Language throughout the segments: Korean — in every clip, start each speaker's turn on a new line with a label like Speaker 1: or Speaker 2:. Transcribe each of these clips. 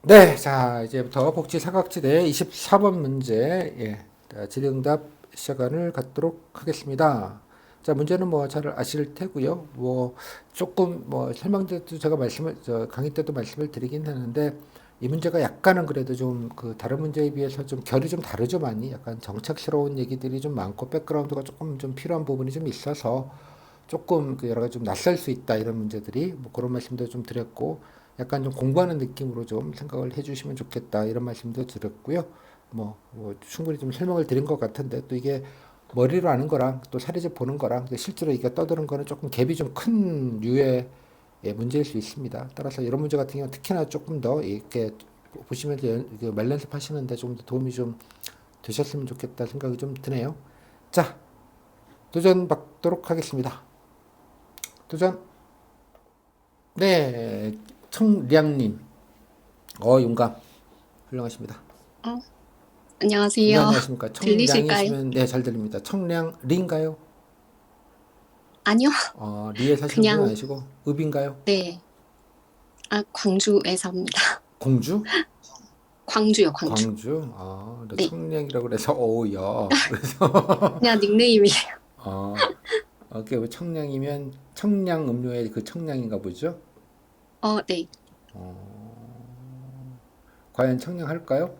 Speaker 1: 네, 자, 이제부터 복지 사각지대 24번 문제, 질의응답 시간을 갖도록 하겠습니다. 자, 문제는 뭐 잘 아실 테고요. 뭐 조금 뭐 설명 때도 제가 강의 때도 말씀을 드리긴 하는데 이 문제가 약간은 그래도 좀 그 다른 문제에 비해서 좀 결이 좀 다르죠, 많이. 약간 정책스러운 얘기들이 좀 많고 백그라운드가 조금 좀 필요한 부분이 좀 있어서 조금 그 여러 가지 좀 낯설 수 있다 이런 문제들이 뭐 그런 말씀도 좀 드렸고 약간 좀 공부하는 느낌으로 좀 생각을 해주시면 좋겠다 이런 말씀도 드렸고요. 뭐 충분히 좀 설명을 드린 것 같은데 또 이게 머리로 아는 거랑 또 사례집 보는 거랑 실제로 이게 떠드는 거는 조금 갭이 좀 큰 류의 문제일 수 있습니다. 따라서 이런 문제 같은 경우는 특히나 조금 더 이렇게 보시면서 말 연습하시는데 좀 더 도움이 좀 되셨으면 좋겠다 생각이 좀 드네요. 자, 도전 받도록 하겠습니다. 도전. 네, 청량님. 용감. 훌륭하십니다.
Speaker 2: 어,
Speaker 1: 네,
Speaker 2: 안녕하세요.
Speaker 1: 안녕하십니까.
Speaker 2: 들리실까요?
Speaker 1: 청량이시면, 네, 잘 들립니다. 청량리인가요?
Speaker 2: 아니요.
Speaker 1: 리에 사시는 분은
Speaker 2: 그냥,
Speaker 1: 아니시고, 읍인가요?
Speaker 2: 네. 아, 광주에 삽니다.
Speaker 1: 공주?
Speaker 2: 광주요, 광주.
Speaker 1: 광주?
Speaker 2: 네.
Speaker 1: 청량이라고 그래서, 야. 그래서,
Speaker 2: 그냥 닉네임이에요.
Speaker 1: 그 청량이면, 청량 음료의 그 청량인가 보죠?
Speaker 2: 네.
Speaker 1: 과연 청량할까요?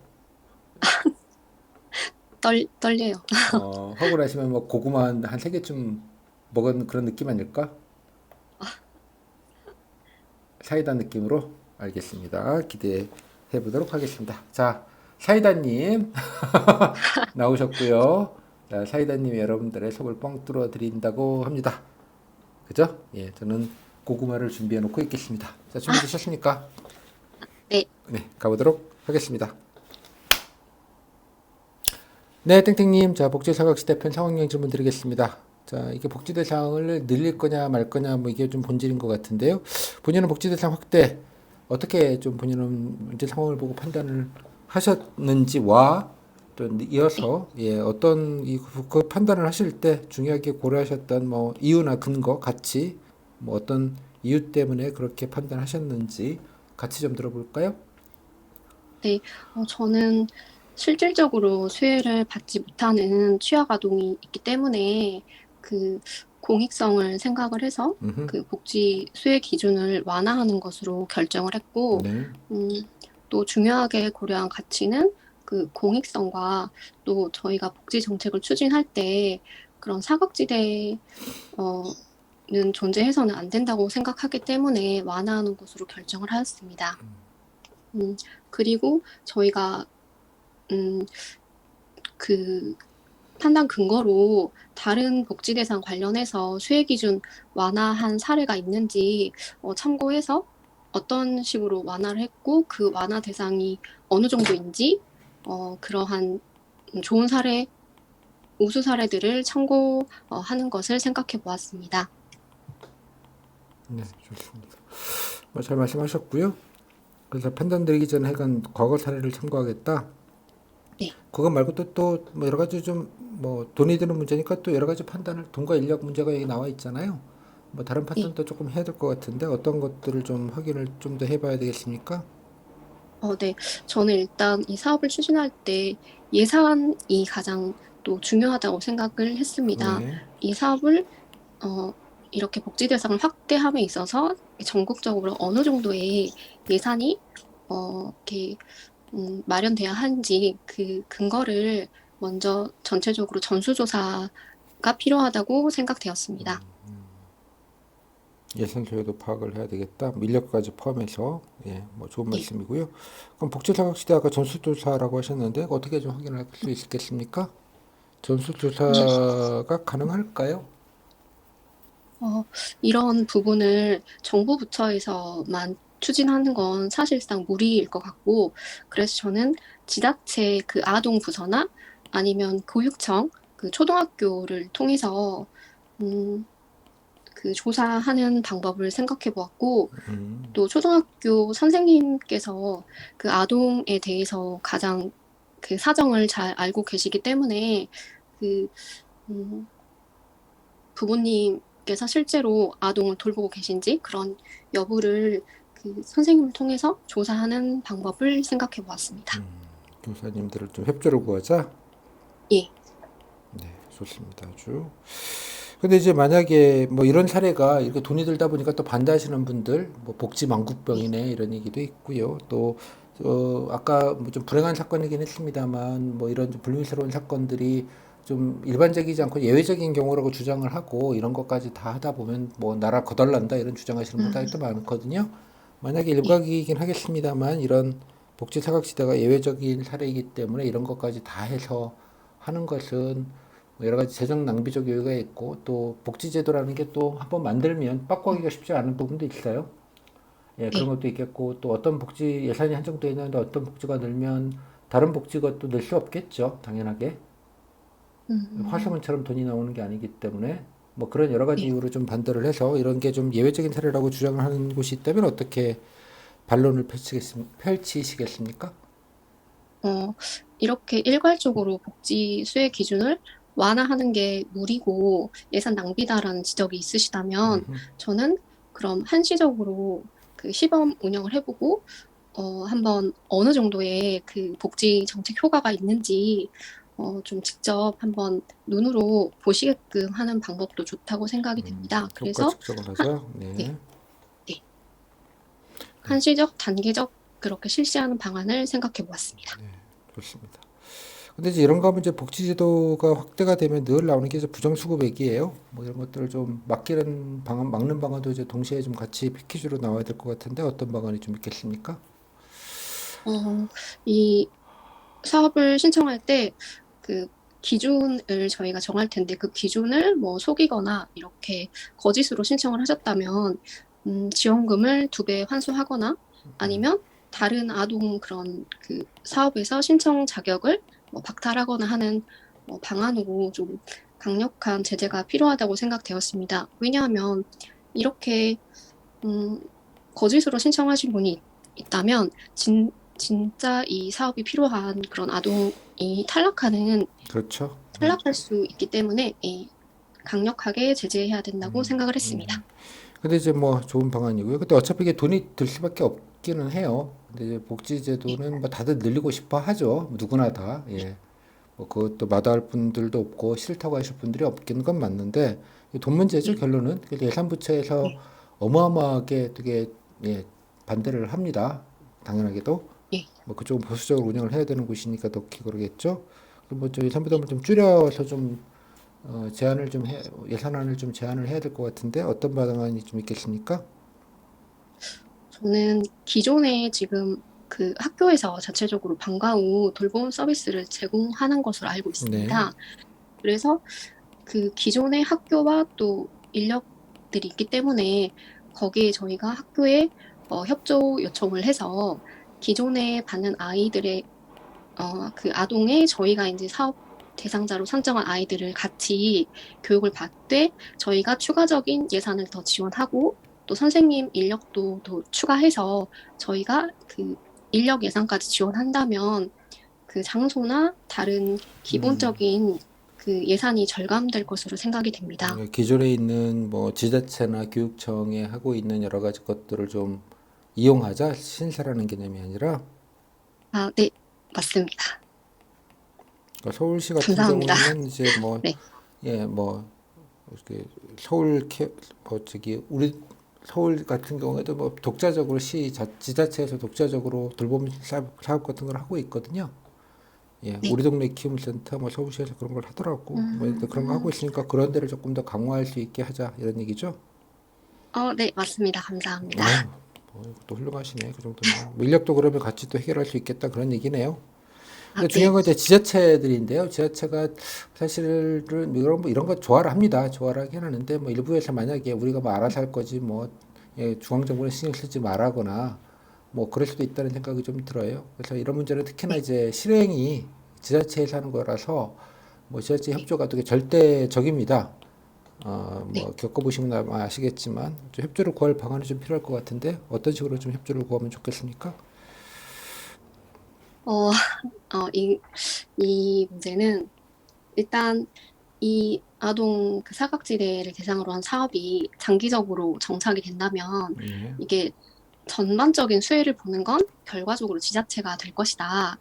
Speaker 2: 떨려요.
Speaker 1: 허구라시면 뭐 고구마 한 세 개쯤 먹은 그런 느낌 아닐까? 사이다 느낌으로 알겠습니다. 기대해 보도록 하겠습니다. 자, 사이다님 나오셨고요. 자, 사이다님이 여러분들의 속을 뻥 뚫어 드린다고 합니다. 그죠? 예, 저는 고구마를 준비해 놓고 있겠습니다. 자, 준비되셨습니까?
Speaker 2: 네.
Speaker 1: 네, 가보도록 하겠습니다. 네, 땡땡님, 자, 복지사각지대편 상황령 질문 드리겠습니다. 자, 이게 복지 대상을 늘릴 거냐 말 거냐 뭐 이게 좀 본질인 것 같은데요. 본인은 복지 대상 확대 어떻게 좀 본인은 문제 상황을 보고 판단을 하셨는지와 또
Speaker 2: 네.
Speaker 1: 이어서 어떤 그 판단을 하실 때 중요하게 고려하셨던 뭐 이유나 근거 같이 뭐 어떤 이유 때문에 그렇게 판단하셨는지 같이 좀 들어볼까요?
Speaker 2: 네. 저는 실질적으로 수혜를 받지 못하는 취약아동이 있기 때문에 그 공익성을 생각을 해서
Speaker 1: 음,
Speaker 2: 그 복지 수혜 기준을 완화하는 것으로 결정을 했고,
Speaker 1: 네.
Speaker 2: 음, 또 중요하게 고려한 가치는 그 공익성과 또 저희가 복지 정책을 추진할 때 그런 사각지대 는 존재해서는 안 된다고 생각하기 때문에 완화하는 것으로 결정을 하였습니다. 음, 그리고 저희가 음, 그 판단 근거로 다른 복지 대상 관련해서 수혜 기준 완화한 사례가 있는지 참고해서 어떤 식으로 완화를 했고 그 완화 대상이 어느 정도인지 그러한 좋은 사례, 우수 사례들을 참고하는 것을 생각해 보았습니다.
Speaker 1: 네, 좋습니다. 잘 말씀하셨고요. 그래서 판단 드리기 전에 약간 과거 사례를 참고하겠다.
Speaker 2: 네,
Speaker 1: 그거 말고 또뭐 여러 가지 좀 뭐 돈이 드는 문제니까 또 여러 가지 판단을 돈과 인력 문제가 여기 나와 있잖아요. 뭐 다른
Speaker 2: 네.
Speaker 1: 판단도 조금 해야 될 것 같은데 어떤 것들을 좀 확인을 좀 더 해봐야 되겠습니까?
Speaker 2: 네. 저는 일단 이 사업을 추진할 때 예산이 가장 또 중요하다고 생각을 했습니다.
Speaker 1: 네.
Speaker 2: 이 사업을 어, 이렇게 복지 대상을 확대함에 있어서 전국적으로 어느 정도의 예산이 이렇게 마련돼야 하는지 그 근거를 먼저 전체적으로 전수조사가 필요하다고 생각되었습니다.
Speaker 1: 예산 소요도 파악을 해야 되겠다. 뭐 인력까지 포함해서 뭐 좋은
Speaker 2: 네.
Speaker 1: 말씀이고요. 그럼 복지사각지대 아까 전수조사라고 하셨는데 어떻게 좀 확인할 수 있겠습니까? 전수조사가 가능할까요?
Speaker 2: 어, 이런 부분을 정부 부처에서만 추진하는 건 사실상 무리일 것 같고, 그래서 저는 지자체 그 아동 부서나 아니면 교육청, 그 초등학교를 통해서, 음, 그 조사하는 방법을 생각해 보았고, 또 초등학교 선생님께서 그 아동에 대해서 가장 그 사정을 잘 알고 계시기 때문에, 그, 음, 부모님께서 실제로 아동을 돌보고 계신지 그런 여부를 그 선생님을 통해서 조사하는 방법을 생각해 보았습니다.
Speaker 1: 교사님들을 좀 협조를 구하자.
Speaker 2: 예.
Speaker 1: 네, 좋습니다. 아주. 근데 이제 만약에 뭐 이런 사례가 이렇게 돈이 들다 보니까 또 반대하시는 분들, 뭐 복지 망국병이네 이런 얘기도 있고요. 또 아까 뭐 좀 불행한 사건이긴 했습니다만 뭐 이런 좀 불미스러운 사건들이 좀 일반적이지 않고 예외적인 경우라고 주장을 하고 이런 것까지 다 하다 보면 뭐 나라 거덜난다 이런 주장하시는 분들이 또 많거든요. 만약에
Speaker 2: 예.
Speaker 1: 일각이긴 하겠습니다만 이런 복지 사각지대가 예외적인 사례이기 때문에 이런 것까지 다 해서 하는 것은 뭐 여러 가지 재정 낭비적 요소가 있고 또 복지제도라는 게 또 한번 만들면 바꾸기가 쉽지 않은 부분도 있어요. 예, 그런
Speaker 2: 네.
Speaker 1: 것도 있겠고 또 어떤 복지 예산이 한정되어 있는데 어떤 복지가 늘면 다른 복지가 또 늘 수 없겠죠. 당연하게.
Speaker 2: 음,
Speaker 1: 화수문처럼 돈이 나오는 게 아니기 때문에 뭐 그런 여러 가지
Speaker 2: 네.
Speaker 1: 이유로 좀 반대를 해서 이런 게 좀 예외적인 사례라고 주장을 하는 곳이 있다면 어떻게 반론을 펼치시겠습니까?
Speaker 2: 어, 이렇게 일괄적으로 복지 수혜 기준을 완화하는 게 무리고 예산 낭비다라는 지적이 있으시다면 저는 그럼 한시적으로 그 시범 운영을 해보고 한번 어느 정도의 그 복지 정책 효과가 있는지 좀 직접 한번 눈으로 보시게끔 하는 방법도 좋다고 생각이 됩니다.
Speaker 1: 효과
Speaker 2: 그래서
Speaker 1: 측정을
Speaker 2: 한,
Speaker 1: 하자.
Speaker 2: 네,
Speaker 1: 네.
Speaker 2: 네.
Speaker 1: 네.
Speaker 2: 한시적, 단계적 그렇게 실시하는 방안을 생각해 보았습니다.
Speaker 1: 좋습니다. 근데 이제 이런 거 하면 이제 복지제도가 확대가 되면 늘 나오는 게 이제 부정수급액이에요. 뭐 이런 것들을 좀 막기는 방안, 막는 방안도 이제 동시에 좀 같이 패키지로 나와야 될 것 같은데 어떤 방안이 좀 있겠습니까?
Speaker 2: 어, 이 사업을 신청할 때 그 기준을 저희가 정할 텐데 그 기준을 뭐 속이거나 이렇게 거짓으로 신청을 하셨다면 지원금을 2배 환수하거나 아니면 다른 아동 그런 그 사업에서 신청 자격을 뭐 박탈하거나 하는 방안으로 좀 강력한 제재가 필요하다고 생각되었습니다. 왜냐하면 이렇게 음, 거짓으로 신청하신 분이 있다면 진짜 이 사업이 필요한 그런 아동이
Speaker 1: 그렇죠.
Speaker 2: 탈락할 수 있기 때문에 예, 강력하게 제재해야 된다고 생각을 했습니다.
Speaker 1: 근데 이제 뭐 좋은 방안이고요. 근데 어차피 이게 돈이 들 수밖에 없기는 해요. 근데 이제
Speaker 2: 네,
Speaker 1: 복지제도는 뭐 다들 늘리고 싶어 하죠. 누구나 다. 예. 뭐 그것도 마다할 분들도 없고 싫다고 하실 분들이 없기는 건 맞는데 돈 문제죠
Speaker 2: 예,
Speaker 1: 결론은. 그래서 예산부처에서
Speaker 2: 예,
Speaker 1: 어마어마하게 되게 예, 반대를 합니다. 당연하게도
Speaker 2: 예.
Speaker 1: 뭐 그쪽은 보수적으로 운영을 해야 되는 곳이니까 더 그러겠죠. 그럼 뭐저 예산부담을 좀 줄여서 좀 제한을 좀 예산안을 좀 제한을 해야 될 것 같은데 어떤 방안이 좀 있겠습니까?
Speaker 2: 저는 기존에 지금 그 학교에서 자체적으로 방과 후 돌봄 서비스를 제공하는 것으로 알고
Speaker 1: 네.
Speaker 2: 있습니다. 그래서 그 기존의 학교와 또 인력들이 있기 때문에 거기에 저희가 학교에 협조 요청을 해서 기존에 받는 아이들의 그 아동의 저희가 이제 사업 대상자로 선정한 아이들을 같이 교육을 받되 저희가 추가적인 예산을 더 지원하고 또 선생님 인력도 더 추가해서 저희가 그 인력 예산까지 지원한다면 그 장소나 다른 기본적인 그 예산이 절감될 것으로 생각이 됩니다.
Speaker 1: 기존에 있는 뭐 지자체나 교육청에 하고 있는 여러 가지 것들을 좀 이용하자 신설하는 개념이 아니라
Speaker 2: 아, 네, 맞습니다.
Speaker 1: 그러니까 서울시 같은
Speaker 2: 감사합니다.
Speaker 1: 경우에는 이제 뭐
Speaker 2: 네,
Speaker 1: 예, 뭐 이렇게 서울 뭐 저기 우리 서울 같은 경우에도 뭐 독자적으로 지자체에서 독자적으로 돌봄 사업 같은 걸 하고 있거든요. 예,
Speaker 2: 네.
Speaker 1: 우리 동네 키움센터 뭐 서울시에서 그런 걸 하더라고. 뭐 일단 그런 거 하고 있으니까 그런 데를 조금 더 강화할 수 있게 하자 이런 얘기죠.
Speaker 2: 네, 맞습니다. 감사합니다.
Speaker 1: 아유, 뭐 또 훌륭하시네. 그 정도면 뭐 인력도 그러면 같이 또 해결할 수 있겠다 그런 얘기네요.
Speaker 2: 아,
Speaker 1: 근데
Speaker 2: 네.
Speaker 1: 중요한 건 이제 지자체들인데요. 지자체가 사실은 이런 거 좋아를 합니다. 좋아를 하긴 하는데 뭐 일부에서 만약에 우리가 뭐 알아서 할 거지 뭐 예, 중앙정부는 신경 쓰지 말라거나 뭐 그럴 수도 있다는 생각이 좀 들어요. 그래서 이런 문제는 특히나
Speaker 2: 네,
Speaker 1: 이제 실행이 지자체에서 하는 거라서 뭐 지자체
Speaker 2: 네,
Speaker 1: 협조가 되게 절대적입니다.
Speaker 2: 네.
Speaker 1: 뭐 겪어보시면 아마 아시겠지만 좀 협조를 구할 방안이 좀 필요할 것 같은데 어떤 식으로 좀 협조를 구하면 좋겠습니까?
Speaker 2: 어, 이 문제는 일단 이 아동 그 사각지대를 대상으로 한 사업이 장기적으로 정착이 된다면
Speaker 1: 네.
Speaker 2: 이게 전반적인 수혜를 보는 건 결과적으로 지자체가 될 것이다.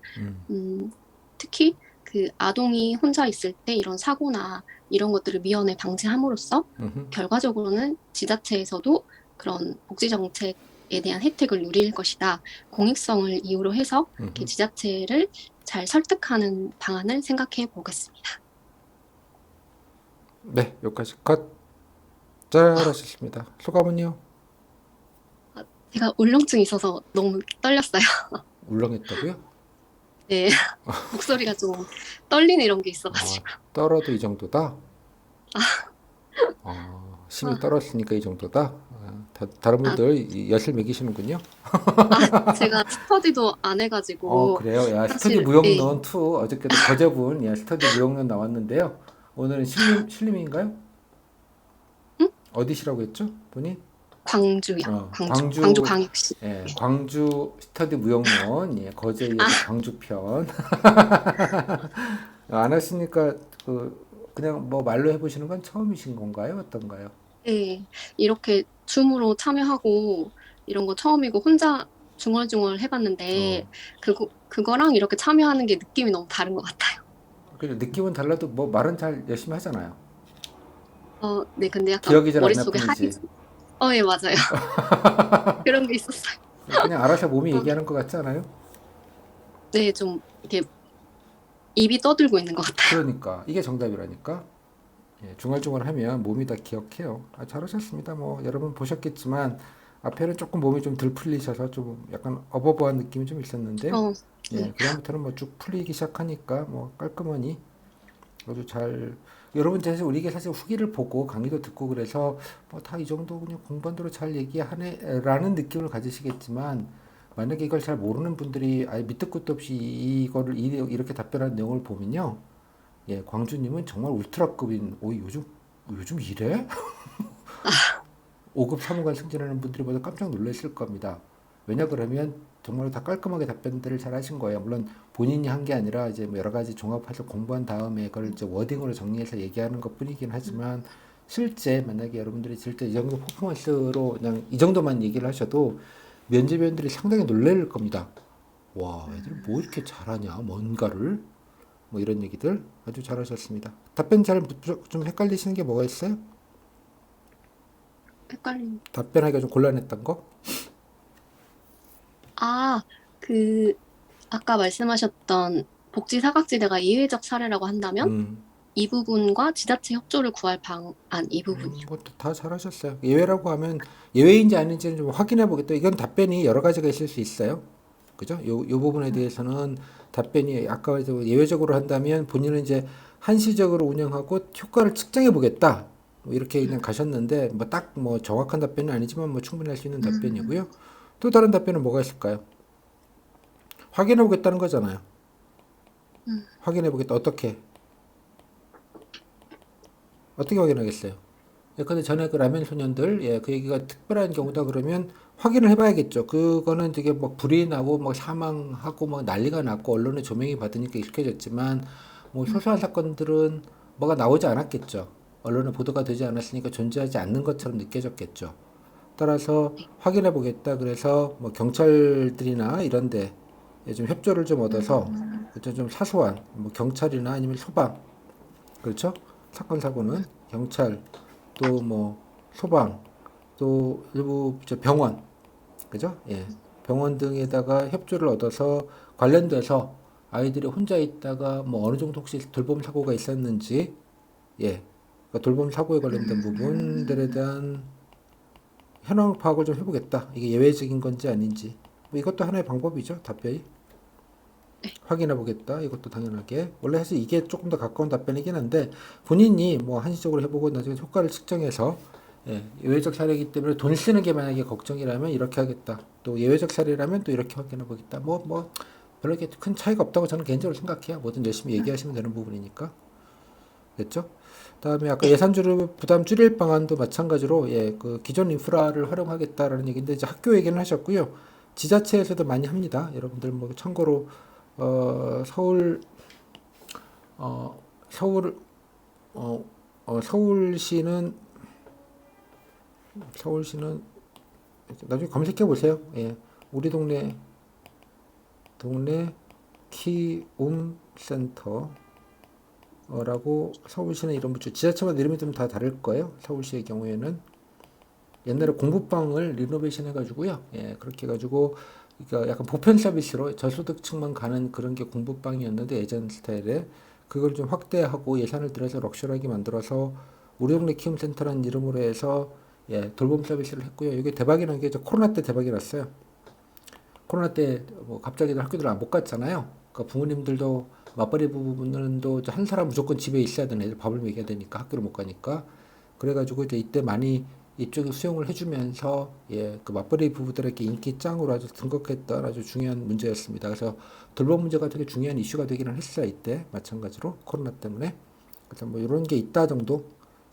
Speaker 1: 음,
Speaker 2: 특히 그 아동이 혼자 있을 때 이런 사고나 이런 것들을 미연에 방지함으로써
Speaker 1: 음흠,
Speaker 2: 결과적으로는 지자체에서도 그런 복지 정책에 대한 혜택을 누릴 것이다. 공익성을 이유로 해서 이렇게
Speaker 1: 음흠.
Speaker 2: 지자체를 잘 설득하는 방안을 생각해 보겠습니다.
Speaker 1: 네, 여기까지 컷. 잘하셨습니다. 소감은요?
Speaker 2: 제가 울렁증이 있어서 너무 떨렸어요.
Speaker 1: 울렁했다고요?
Speaker 2: 네, 목소리가 좀 떨리는 이런 게
Speaker 1: 아,
Speaker 2: 있어가지고.
Speaker 1: 떨어도 이 정도다? 심이
Speaker 2: 아,
Speaker 1: 떨었으니까 이 정도다? 다른
Speaker 2: 아,
Speaker 1: 분들 엿을 매기시는군요.
Speaker 2: 제가 스터디도 안 해가지고
Speaker 1: 그래요. 야, 스터디
Speaker 2: 사실 예,
Speaker 1: 무용론 2 어저께도 거제분 야, 스터디 무용론 나왔는데요. 오늘은 신림인가요?
Speaker 2: 응?
Speaker 1: 어디시라고 했죠? 본인?
Speaker 2: 광주요. 광주
Speaker 1: 광주,
Speaker 2: 광역시.
Speaker 1: 예, 광주 스터디 무용론, 예, 거제에 이어서 광주 편. 안 하시니까 그냥 뭐 말로 해보시는 건 처음이신 건가요? 어떤가요?
Speaker 2: 네, 이렇게 줌으로 참여하고 이런 거 처음이고 혼자 중얼중얼
Speaker 1: 어,
Speaker 2: 해봤는데 그거랑 이렇게 참여하는 게 느낌이 너무 다른 것 같아요.
Speaker 1: 그냥 느낌은 달라도 뭐 말은 잘 열심히 하잖아요.
Speaker 2: 네, 근데 약간
Speaker 1: 기억이 잘 안 날
Speaker 2: 머릿속에
Speaker 1: 뿐이지.
Speaker 2: 하얘지. 예, 맞아요. 그런 게 있었어요.
Speaker 1: 그냥 알아서 몸이
Speaker 2: 어,
Speaker 1: 얘기하는 것 같지 않아요?
Speaker 2: 네, 좀 이렇게 입이 떠들고 있는 것 같아요.
Speaker 1: 그러니까 이게 정답이라니까. 예, 중얼중얼하면 몸이 다 기억해요. 잘하셨습니다. 뭐 여러분 보셨겠지만 앞에는 조금 몸이 좀 덜 풀리셔서 좀 약간 어버버한 느낌이 좀 있었는데,
Speaker 2: 어,
Speaker 1: 예,
Speaker 2: 네.
Speaker 1: 그다음부터는 뭐 쭉 풀리기 시작하니까 뭐 깔끔하니 아주 잘. 여러분 사실 우리 이게 사실 후기를 보고 강의도 듣고 그래서 뭐 다 이 정도 그냥 공부한대로 잘 얘기하네라는 느낌을 가지시겠지만, 만약에 이걸 잘 모르는 분들이 아예 밑도 끝도 없이 이거를 이렇게 답변하는 내용을 보면요, 예, 광주님은 정말 울트라급인, 요즘 이래? 5급 사무관 승진하는 분들이 모두 깜짝 놀랐을 겁니다. 왜냐 그러면 정말 다 깔끔하게 답변들을 잘 하신 거예요. 물론 본인이 한 게 아니라 이제 뭐 여러 가지 종합해서 공부한 다음에 그걸 이제 워딩으로 정리해서 얘기하는 것 뿐이긴 하지만, 실제 만약에 여러분들이 실제 이 정도 퍼포먼스로 그냥 이 정도만 얘기를 하셔도 면접위원들이 상당히 놀랄 겁니다. 와, 애들 뭐 이렇게 잘하냐, 뭔가를. 뭐 이런 얘기들 아주 잘하셨습니다. 답변 잘 좀 헷갈리시는 게 뭐가 있어요?
Speaker 2: 헷갈림.
Speaker 1: 답변하기가 좀 곤란했던 거?
Speaker 2: 아, 그 아까 말씀하셨던 복지 사각지대가 예외적 사례라고 한다면
Speaker 1: 음,
Speaker 2: 이 부분과 지자체 협조를 구할 방안 이 부분이요.
Speaker 1: 그것도 다 잘하셨어요. 예외라고 하면 예외인지 아닌지는 좀 확인해 보겠다. 이건 답변이 여러 가지가 있을 수 있어요. 그죠? 요 부분에 대해서는 답변이 아까 예외적으로 한다면 본인은 이제 한시적으로 운영하고 효과를 측정해 보겠다. 뭐 이렇게 그냥 가셨는데 뭐 딱 뭐 정확한 답변은 아니지만 뭐 충분히 할 수 있는 답변이고요. 또 다른 답변은 뭐가 있을까요? 확인해 보겠다는 거잖아요. 확인해 보겠다. 어떻게 확인하겠어요? 예컨대 전에 그 라면 소년들, 예, 그 얘기가 특별한 경우다 그러면 확인을 해봐야겠죠. 그거는 되게 뭐 불이 나고 뭐 사망하고 뭐 난리가 났고 언론의 조명이 받으니까 익숙해졌지만, 뭐 소소한 사건들은 뭐가 나오지 않았겠죠. 언론에 보도가 되지 않았으니까 존재하지 않는 것처럼 느껴졌겠죠. 따라서 확인해 보겠다. 그래서 뭐 경찰들이나 이런데 좀 협조를 좀 얻어서, 그쵸, 좀 사소한 뭐 경찰이나 아니면 소방, 그렇죠? 사건 사고는 경찰, 또 뭐 소방, 또 일부 병원, 그죠? 예, 병원 등에다가 협조를 얻어서 관련돼서 아이들이 혼자 있다가 뭐 어느 정도 혹시 돌봄 사고가 있었는지, 예, 그러니까 돌봄 사고에 관련된 부분들에 대한 현황 파악을 좀 해보겠다. 이게 예외적인 건지 아닌지. 뭐 이것도 하나의 방법이죠. 답변이. 확인해 보겠다. 이것도 당연하게. 원래 사실 이게 조금 더 가까운 답변이긴 한데, 본인이 뭐 한시적으로 해보고 나중에 효과를 측정해서, 예, 예외적 사례이기 때문에 돈 쓰는 게 만약에 걱정이라면 이렇게 하겠다. 또 예외적 사례라면 또 이렇게 확인해 보겠다. 별로 이렇게 큰 차이가 없다고 저는 개인적으로 생각해요. 뭐든 열심히 얘기하시면 되는 부분이니까. 됐죠? 다음에 아까 예산주를 부담 줄일 방안도 마찬가지로, 예, 그 기존 인프라를 활용하겠다라는 얘기인데, 이제 학교 얘기는 하셨고요. 지자체에서도 많이 합니다. 여러분들 뭐 참고로 어, 서울 어, 서울 서울시는 나중에 검색해 보세요. 예, 우리 동네 키움 센터라고 서울시는 이름 붙여. 지자체마다 이름이 좀 다 다를 거예요. 서울시의 경우에는 옛날에 공부방을 리노베이션 해가지고요. 예, 그렇게 해가지고 그러니까 약간 보편 서비스로 저소득층만 가는 그런 게 공부방이었는데 예전 스타일에 그걸 좀 확대하고 예산을 들여서 럭셔리하게 만들어서 우리 동네 키움 센터라는 이름으로 해서 예, 돌봄 서비스를 했고요. 이게 대박이 난 게 코로나 때 대박이 났어요. 코로나 때 뭐 갑자기 학교들 안 못 갔잖아요. 그러니까 부모님들도 맞벌이 부부들도 한 사람 무조건 집에 있어야 되는 애들 밥을 먹여야 되니까 학교를 못 가니까 그래가지고 이제 이때 많이 이쪽에 수용을 해주면서 예, 그 맞벌이 부부들에게 인기 짱으로 아주 등극했던 아주 중요한 문제였습니다. 그래서 돌봄 문제가 되게 중요한 이슈가 되기는 했어요. 이때 마찬가지로 코로나 때문에 그래서 뭐 이런 게 있다 정도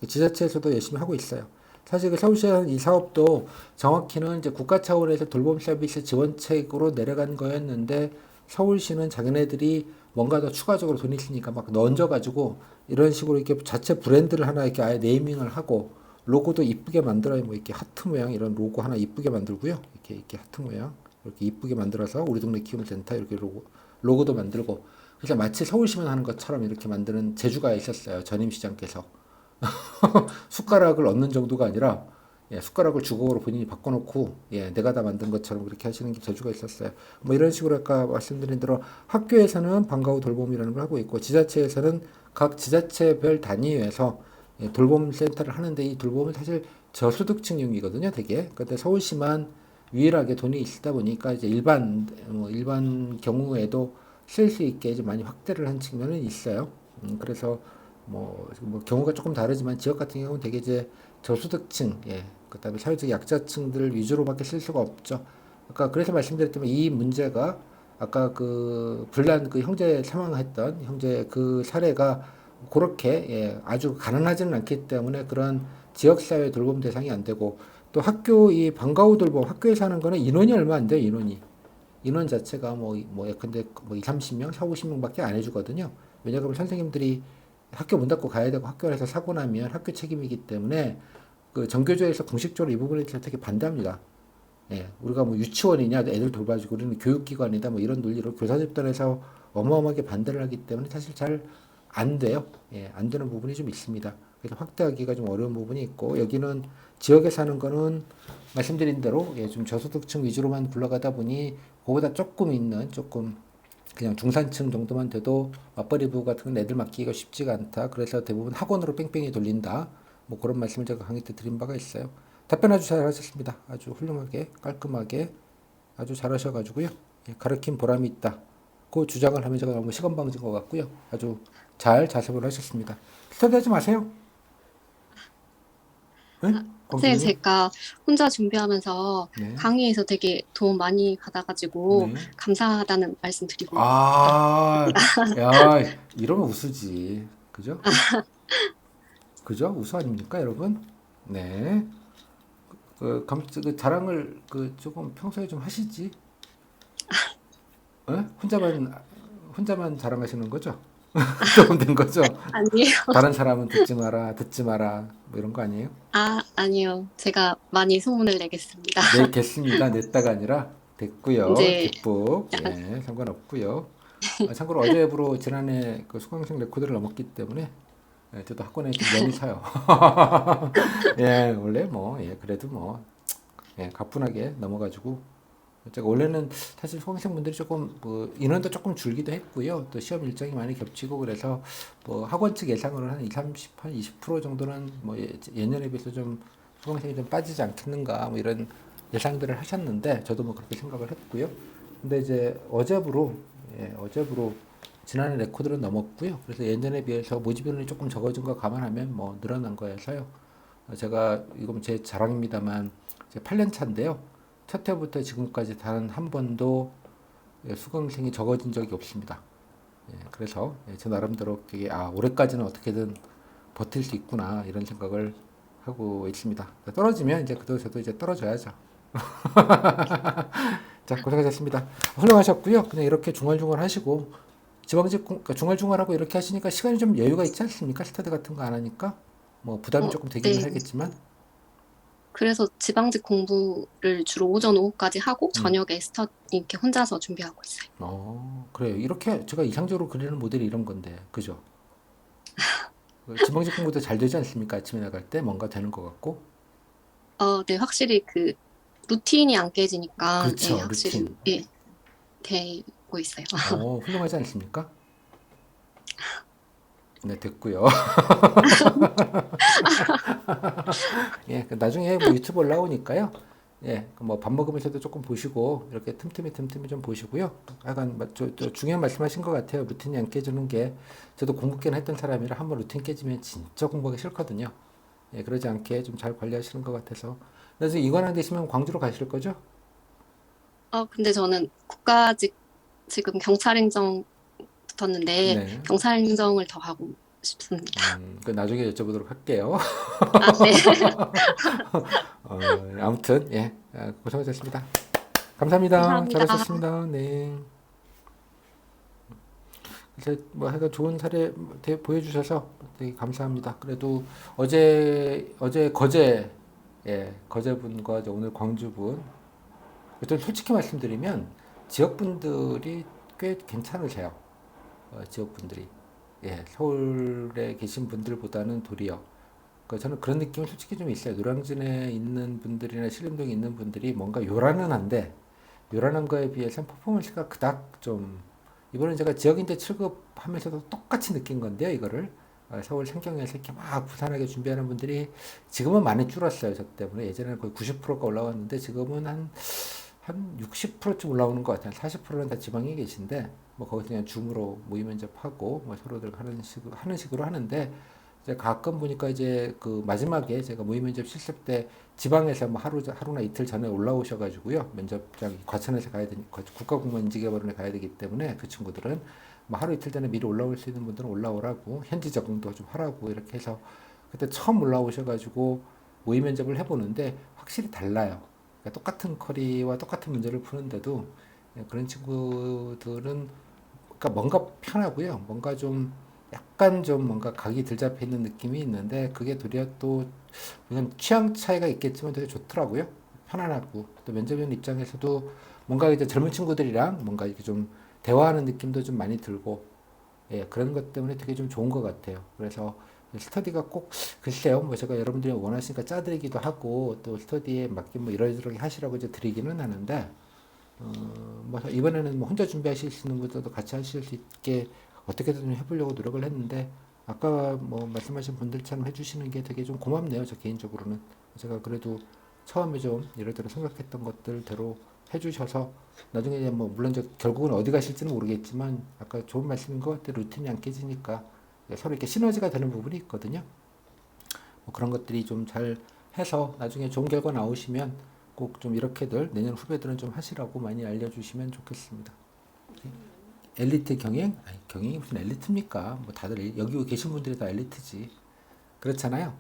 Speaker 1: 지자체에서도 열심히 하고 있어요. 사실 그 서울시의 이 사업도 정확히는 이제 국가 차원에서 돌봄 서비스 지원책으로 내려간 거였는데 서울시는 자기네들이 뭔가 더 추가적으로 돈이 있으니까 막 얹어가지고 이런 식으로 이렇게 자체 브랜드를 하나 이렇게 아예 네이밍을 하고 로고도 이쁘게 만들어요. 뭐 이렇게 하트 모양 이런 로고 하나 이쁘게 만들고요. 이렇게 하트 모양 이렇게 이쁘게 만들어서 우리 동네 키움센터 이렇게 로고도 만들고 그래서 마치 서울시만 하는 것처럼 이렇게 만드는 재주가 있었어요. 전임시장께서. 숟가락을 얻는 정도가 아니라 예, 숟가락을 주걱으로 본인이 바꿔놓고 예, 내가 다 만든 것처럼 그렇게 하시는 게 재주가 있었어요. 뭐 이런 식으로 아까 말씀드린 대로 학교에서는 방과 후 돌봄이라는 걸 하고 있고 지자체에서는 각 지자체별 단위에서 예, 돌봄 센터를 하는데 이 돌봄은 사실 저소득층용이거든요, 되게. 근데 서울시만 유일하게 돈이 있다 보니까 이제 일반 경우에도 쓸 수 있게 이제 많이 확대를 한 측면은 있어요. 그래서 뭐 경우가 조금 다르지만 지역 같은 경우는 되게 이제 저소득층, 예, 그다음에 사회적 약자층들 위주로밖에 쓸 수가 없죠. 아까 그래서 말씀드렸지만 이 문제가 아까 그 불난 그 형제 사망했던 형제 그 사례가 그렇게 예, 아주 가난하지는 않기 때문에 그런 지역사회 돌봄 대상이 안 되고 또 학교 이 방과 후 돌봄 학교에서 하는 거는 인원이 얼마 안 돼요, 인원 자체가 예컨대 뭐 2, 30명, 4, 50명밖에 안 해주거든요. 왜냐하면 선생님들이 학교 문 닫고 가야 되고 학교 안에서 사고 나면 학교 책임이기 때문에 그 정교조에서 공식적으로 이 부분에 대해서 되게 반대합니다. 예, 우리가 뭐 유치원이냐 애들 돌봐주고 우리는 교육기관이다 뭐 이런 논리로 교사 집단에서 어마어마하게 반대를 하기 때문에 사실 잘 안 돼요. 예, 안 되는 부분이 좀 있습니다. 그래서 확대하기가 좀 어려운 부분이 있고 여기는 지역에 사는 거는 말씀드린 대로 예, 좀 저소득층 위주로만 굴러가다 보니 그보다 조금 있는 조금 그냥 중산층 정도만 돼도 맞벌이 부부 같은 건 애들 맡기기가 쉽지가 않다. 그래서 대부분 학원으로 뺑뺑이 돌린다. 뭐 그런 말씀을 제가 강의 때 드린 바가 있어요. 답변 아주 잘하셨습니다. 아주 훌륭하게 깔끔하게 아주 잘하셔가지고요. 예, 가르친 보람이 있다. 그 주장을 하면 제가 너무 시건방진 것 같고요. 아주 잘 자습을 하셨습니다. 스터디하지 마세요. 네?
Speaker 2: 선생님,
Speaker 1: 광수님?
Speaker 2: 제가 혼자 준비하면서
Speaker 1: 네.
Speaker 2: 강의에서 되게 도움 많이 받아가지고
Speaker 1: 네.
Speaker 2: 감사하다는 말씀 드리고
Speaker 1: 아,
Speaker 2: 싶습니다.
Speaker 1: 야, 이러면 우수지. 그죠? 그죠? 우수 아닙니까, 여러분? 네. 그 자랑을 그 조금 평소에 좀 하시지. 어? 혼자만 자랑하시는 거죠? 조금 된 거죠?
Speaker 2: 아니에요.
Speaker 1: 다른 사람은 듣지 마라, 뭐 이런 거 아니에요?
Speaker 2: 아니요. 제가 많이 소문을 내겠습니다.
Speaker 1: 냈겠습니다. 냈다가 아니라 됐고요.
Speaker 2: 이제
Speaker 1: 뒷북,
Speaker 2: 약간,
Speaker 1: 예, 상관없고요. 참고로 어제부로 지난해 그 수강생 레코드를 넘었기 때문에 예, 저도 학원에 좀 면이 사요. 예, 원래 뭐, 예, 그래도 뭐, 예, 가뿐하게 넘어가지고 제가 원래는 사실 수강생분들이 조금 뭐 인원도 조금 줄기도 했고요. 또 시험 일정이 많이 겹치고 그래서 뭐 학원 측 예상으로는 한 2, 30, 한 20% 정도는 뭐 예년에 비해서 좀 수강생이 좀 빠지지 않겠는가 뭐 이런 예상들을 하셨는데 저도 뭐 그렇게 생각을 했고요. 근데 이제 어제부로 지난해 레코드를 넘었고요. 그래서 예년에 비해서 모집 인원이 조금 적어진 거 감안하면 뭐 늘어난 거여서요. 제가 이건 제 자랑입니다만 제 8년 차인데요. 첫 해부터 지금까지 단 한 번도 수강생이 적어진 적이 없습니다. 예, 그래서 제 나름대로 되게 올해까지는 어떻게든 버틸 수 있구나 이런 생각을 하고 있습니다. 떨어지면 이제 그도 저도 이제 떨어져야죠. 자, 고생하셨습니다. 훌륭하셨고요. 그냥 이렇게 중얼중얼 하시고 지방직 그러니까 중얼중얼하고 이렇게 하시니까 시간이 좀 여유가 있지 않습니까? 스터디 같은 거 안 하니까 뭐 부담이 조금 되기는
Speaker 2: 네.
Speaker 1: 하겠지만
Speaker 2: 그래서 지방직 공부를 주로 오전 오후까지 하고
Speaker 1: 음.
Speaker 2: 저녁에 스터디 이렇게 혼자서 준비하고 있어요.
Speaker 1: 그래요. 이렇게 제가 이상적으로 그리는 모델이 이런 건데, 그죠? 그 지방직 공부도 잘 되지 않습니까? 아침에 나갈 때 뭔가 되는 것 같고.
Speaker 2: 네, 확실히 그 루틴이 안 깨지니까 예,
Speaker 1: 그렇죠,
Speaker 2: 확실히
Speaker 1: 루틴.
Speaker 2: 예, 되고 있어요.
Speaker 1: 훌륭하지 않습니까? 네, 됐고요. 예, 그 나중에 뭐 유튜브 올라오니까요. 예, 뭐 밥 먹으면서도 조금 보시고 이렇게 틈틈이 좀 보시고요. 약간 저 중요한 말씀하신 것 같아요. 루틴이 안 깨지는 게 저도 공부 깨는 했던 사람이라 한번 루틴 깨지면 진짜 공부하기 싫거든요. 예, 그러지 않게 좀 잘 관리하시는 것 같아서. 그래서 이관왕 되시면 광주로 가실 거죠?
Speaker 2: 근데 저는 국가직 지금 경찰행정 붙었는데
Speaker 1: 네.
Speaker 2: 경찰행정을 더 하고 싶습니다.
Speaker 1: 그 나중에 여쭤보도록 할게요.
Speaker 2: 아, 네.
Speaker 1: 아무튼 예, 고생하셨습니다. 감사합니다.
Speaker 2: 감사합니다.
Speaker 1: 잘하셨습니다. 네. 그래서 뭐 하여간 좋은 사례 보여주셔서 되게 감사합니다. 그래도 거제 거제분과 이제 오늘 광주분, 좀 솔직히 말씀드리면 지역분들이 꽤 괜찮으세요. 지역분들이 서울에 계신 분들보다는 도리어 저는 그런 느낌이 솔직히 좀 있어요. 노량진에 있는 분들이나 신림동에 있는 분들이 뭔가 요란은 한데 요란한 거에 비해서 퍼포먼스가 그닥 좀 이번에 제가 지역인재 취급하면서도 똑같이 느낀 건데요. 이거를 서울 생경에서 이렇게 막 부산하게 준비하는 분들이 지금은 많이 줄었어요. 저 때문에 예전에는 거의 90%가 올라왔는데 지금은 한 60%쯤 올라오는 것 같아요. 40%는 다 지방에 계신데 뭐 거기서 그냥 줌으로 모의 면접하고 뭐 서로들 하는 식으로 하는데 이제 가끔 보니까 이제 그 마지막에 제가 모의 면접 실습 때 지방에서 뭐 하루나 이틀 전에 올라오셔가지고요. 면접장 과천에서 가야 되니 국가공무원 인지개발원에 가야 되기 때문에 그 친구들은 뭐 하루 이틀 전에 미리 올라올 수 있는 분들은 올라오라고 현지 적응도 좀 하라고 이렇게 해서 그때 처음 올라오셔가지고 모의 면접을 해보는데 확실히 달라요. 그러니까 똑같은 커리와 똑같은 문제를 푸는데도 그런 친구들은 그러니까 뭔가 편하고요. 뭔가 좀 약간 좀 뭔가 각이 들잡혀 있는 느낌이 있는데 그게 도리어 또 그냥 취향 차이가 있겠지만 되게 좋더라고요. 편안하고 또 면접위원 입장에서도 뭔가 이제 젊은 친구들이랑 뭔가 이렇게 좀 대화하는 느낌도 좀 많이 들고 그런 것 때문에 되게 좀 좋은 것 같아요. 그래서 스터디가 꼭 글쎄요, 뭐 제가 여러분들이 원하시니까 짜드리기도 하고 또 스터디에 맞게 뭐 이러저러게 하시라고 이제 드리기는 하는데 뭐 이번에는 뭐 혼자 준비하실 수 있는 것들도 같이 하실 수 있게 어떻게든 좀 해보려고 노력을 했는데 아까 뭐 말씀하신 분들처럼 해주시는 게 되게 좀 고맙네요. 저 개인적으로는 제가 그래도 처음에 좀 이래저래 생각했던 것들대로 해주셔서 나중에 이제 뭐 물론 저 결국은 어디 가실지는 모르겠지만 아까 좋은 말씀인 것 같아요. 루틴이 안 깨지니까 서로 이렇게 시너지가 되는 부분이 있거든요. 뭐 그런 것들이 좀 잘 해서 나중에 좋은 결과 나오시면 꼭 좀 이렇게들 내년 후배들은 좀 하시라고 많이 알려주시면 좋겠습니다. 엘리트 경영? 아니, 경영이 무슨 엘리트입니까? 뭐 다들 여기 계신 분들이 다 엘리트지. 그렇잖아요.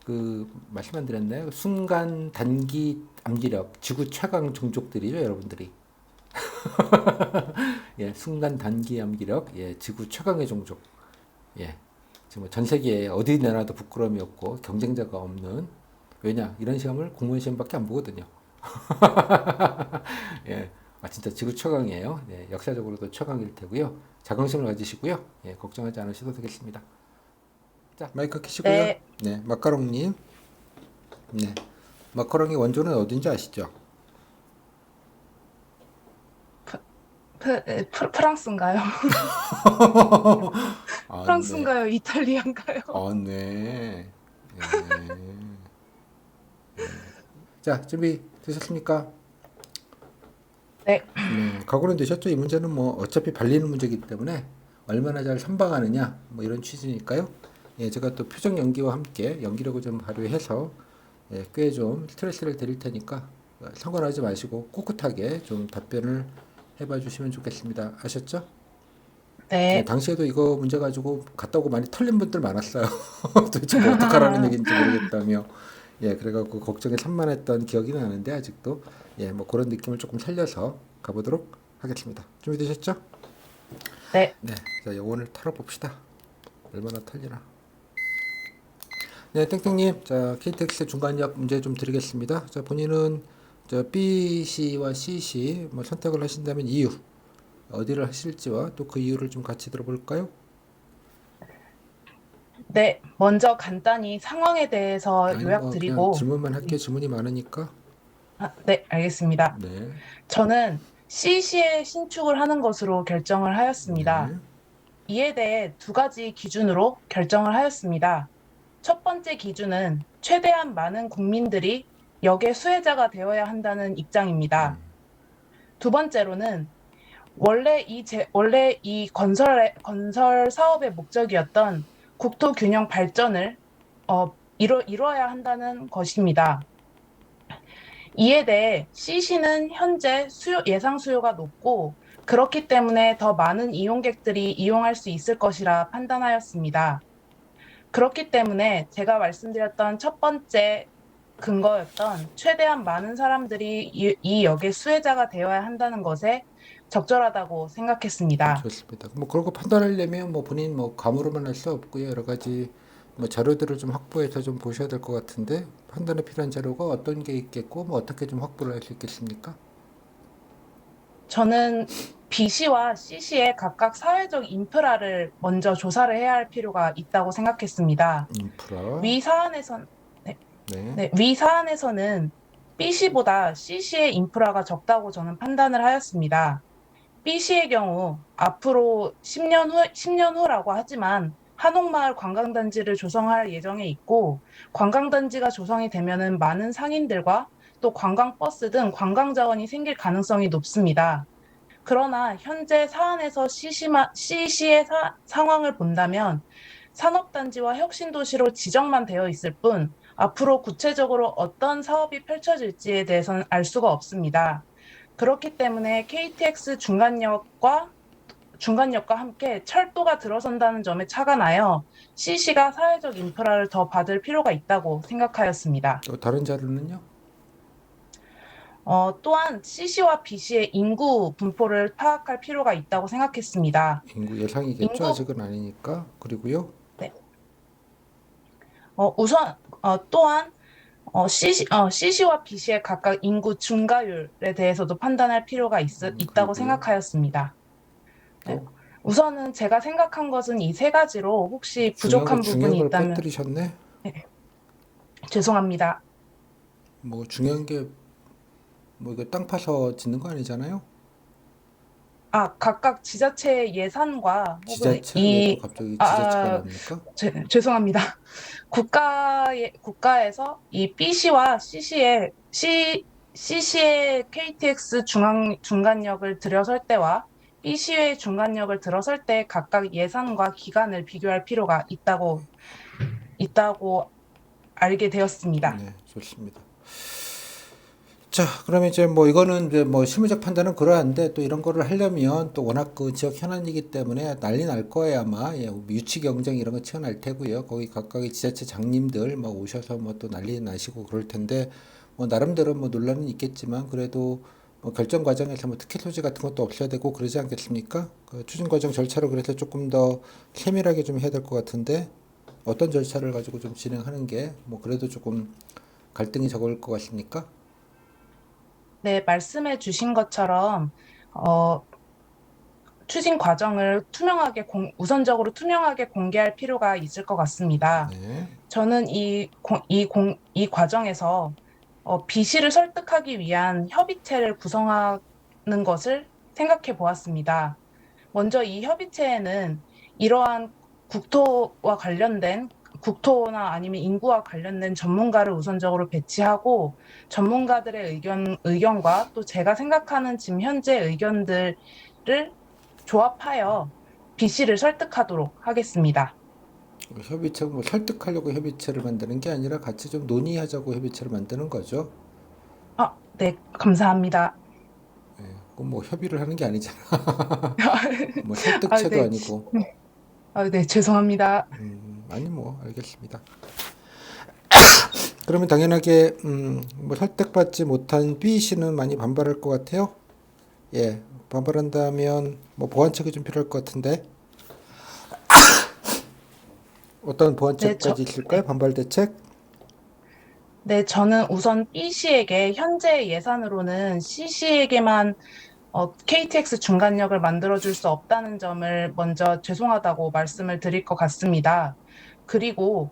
Speaker 1: 그 말씀 안 드렸나요? 순간 단기 암기력 지구 최강 종족들이죠, 여러분들이. 예, 순간 단기 암기력, 지구 최강의 종족. 예, 지금 뭐전 세계에 어디 내놔도 부끄러움이 없고 경쟁자가 없는 왜냐 이런 시험을 공무원 시험밖에 안 보거든요. 예, 진짜 지구 최강이에요. 역사적으로도 최강일 테고요. 자긍심을 가지시고요. 걱정하지 않으셔도 되겠습니다. 자, 마이크 켜시고요.
Speaker 3: 네,
Speaker 1: 네, 마카롱님. 네, 마카롱이 원조는 어딘지 아시죠?
Speaker 3: 프랑스인가요?
Speaker 1: 네.
Speaker 3: 프랑스인가요? 이탈리아인가요?
Speaker 1: 네. 자, 준비 되셨습니까?
Speaker 3: 네,
Speaker 1: 네, 각오는 되셨죠? 이 문제는 뭐 어차피 발리는 문제이기 때문에 얼마나 잘 선방하느냐 뭐 이런 취지니까요. 제가 또 표정 연기와 함께 연기력을 좀 발휘해서 꽤 좀 스트레스를 드릴 테니까 상관하지 마시고 꿋꿋하게 좀 답변을 해봐 주시면 좋겠습니다. 아셨죠?
Speaker 3: 네.
Speaker 1: 당시에도 이거 문제 가지고 갔다 오고 많이 털린 분들 많았어요. 도대체 뭐 어떡하라는 얘기인지 모르겠다며. 그래갖고 걱정이 산만했던 기억이 나는데 아직도 뭐 그런 느낌을 조금 살려서 가보도록 하겠습니다. 준비되셨죠?
Speaker 3: 네.
Speaker 1: 네, 자, 요거를 털어봅시다. 얼마나 털리나. 네, 땡땡님, 자, KTX 중간역 문제 좀 드리겠습니다. 자, 본인은 B, C와 C, C 뭐 선택을 하신다면 이유, 어디를 하실지와 또 그 이유를 좀 같이 들어볼까요?
Speaker 3: 네, 먼저 간단히 상황에 대해서
Speaker 1: 아니, 뭐 그냥
Speaker 3: 요약드리고,
Speaker 1: 질문만 할게요. 질문이 많으니까.
Speaker 3: 네, 알겠습니다.
Speaker 1: 네,
Speaker 3: 저는 CC에 신축을 하는 것으로 결정을 하였습니다.
Speaker 1: 네,
Speaker 3: 이에 대해 두 가지 기준으로 결정을 하였습니다. 첫 번째 기준은 최대한 많은 국민들이 역의 수혜자가 되어야 한다는 입장입니다. 두 번째로는 원래 이 건설 사업의 목적이었던 국토 균형 발전을 이뤄야 한다는 것입니다. 이에 대해 CC는 현재 예상 수요가 높고 그렇기 때문에 더 많은 이용객들이 이용할 수 있을 것이라 판단하였습니다. 그렇기 때문에 제가 말씀드렸던 첫 번째 근거였던 최대한 많은 사람들이 이 역의 수혜자가 되어야 한다는 것에 적절하다고 생각했습니다.
Speaker 1: 좋습니다. 뭐 그런 거 판단하려면 뭐 본인 뭐 감으로만 할 수 없고요. 여러 가지 뭐 자료들을 좀 확보해서 좀 보셔야 될 것 같은데 판단에 필요한 자료가 어떤 게 있겠고 뭐 어떻게 좀 확보를 할 수 있겠습니까?
Speaker 3: 저는 BC와 CC의 각각 사회적 인프라를 먼저 조사를 해야 할 필요가 있다고 생각했습니다.
Speaker 1: 인프라.
Speaker 3: 위 사안에선, 네,
Speaker 1: 네.
Speaker 3: 네, 위 사안에서는 BC보다 CC의 인프라가 적다고 저는 판단을 하였습니다. BC의 경우 앞으로 10년 후라고 하지만 한옥마을 관광단지를 조성할 예정에 있고 관광단지가 조성이 되면은 많은 상인들과 또 관광버스 등 관광자원이 생길 가능성이 높습니다. 그러나 현재 사안에서 CC의 상황을 본다면 산업단지와 혁신도시로 지정만 되어 있을 뿐 앞으로 구체적으로 어떤 사업이 펼쳐질지에 대해서는 알 수가 없습니다. 그렇기 때문에 KTX 중간역과 함께 철도가 들어선다는 점에 차가 나요. CC가 사회적 인프라를 더 받을 필요가 있다고 생각하였습니다.
Speaker 1: 또 다른 자료는요?
Speaker 3: 또한 CC와 BC의 인구 분포를 파악할 필요가 있다고 생각했습니다.
Speaker 1: 인구 예상이겠죠.
Speaker 3: 인구,
Speaker 1: 아직은 아니니까. 그리고요.
Speaker 3: 네. 또한 CC와 BC의 각각 인구 증가율에 대해서도 판단할 필요가 있다고
Speaker 1: 그리고요.
Speaker 3: 생각하였습니다. 네.
Speaker 1: 또
Speaker 3: 우선은 제가 생각한 것은 이 세 가지로 혹시 부족한
Speaker 1: 중요한
Speaker 3: 부분이
Speaker 1: 걸
Speaker 3: 있다면
Speaker 1: 빼뜨리셨네.
Speaker 3: 죄송합니다.
Speaker 1: 뭐 중요한 게 뭐 이거 땅 파서 짓는 거 아니잖아요?
Speaker 3: 각각 지자체의 예산과 혹은
Speaker 1: 지자체 왜 또 갑자기 지자체가 나옵니까?
Speaker 3: 죄송합니다. 국가에서 이 BC와 CC의 KTX 중간역을 들어설 때와 BC의 중간역을 들어설 때 각각 예산과 기간을 비교할 필요가 있다고 알게 되었습니다.
Speaker 1: 네, 좋습니다. 자, 그러면 이제 뭐 이거는 이제 뭐 실무적 판단은 그러한데 또 이런 거를 하려면 또 워낙 그 지역 현안이기 때문에 난리 날 거예요 아마. 예, 유치 경쟁 이런 거 튀어날 테고요. 거기 각각의 지자체 장님들 뭐 오셔서 뭐 또 난리 나시고 그럴 텐데 뭐 나름대로 뭐 논란은 있겠지만 그래도 뭐 결정 과정에서 뭐 특혜 소지 같은 것도 없어야 되고 그러지 않겠습니까? 그 추진 과정 절차로 그래서 조금 더 세밀하게 좀 해야 될 것 같은데 어떤 절차를 가지고 좀 진행하는 게 뭐 그래도 조금 갈등이 적을 것 같습니까?
Speaker 3: 네, 말씀해 주신 것처럼 어, 추진 과정을 우선적으로 투명하게 공개할 필요가 있을 것 같습니다.
Speaker 1: 네.
Speaker 3: 저는 이 과정에서 BC를 설득하기 위한 협의체를 구성하는 것을 생각해 보았습니다. 먼저 이 협의체에는 이러한 국토나 아니면 인구와 관련된 전문가를 우선적으로 배치하고 전문가들의 의견과 또 제가 생각하는 지금 현재 의견들을 조합하여 BC를 설득하도록 하겠습니다.
Speaker 1: 협의체 뭐 설득하려고 협의체를 만드는 게 아니라 같이 좀 논의하자고 협의체를 만드는 거죠.
Speaker 3: 네, 감사합니다.
Speaker 1: 예, 그건 뭐 협의를 하는 게 아니잖아. 뭐 설득체도
Speaker 3: 네.
Speaker 1: 아니고.
Speaker 3: 네, 죄송합니다.
Speaker 1: 아니 뭐 알겠습니다. 그러면 당연하게 뭐 설득받지 못한 B 씨는 많이 반발할 것 같아요. 예, 반발한다면 뭐 보완책이 좀 필요할 것 같은데 어떤
Speaker 3: 네,
Speaker 1: 보완책까지 있을까요? 반발 대책?
Speaker 3: 네, 저는 우선 B씨에게 현재 예산으로는 C씨에게만 KTX 중간역을 만들어줄 수 없다는 점을 먼저 죄송하다고 말씀을 드릴 것 같습니다. 그리고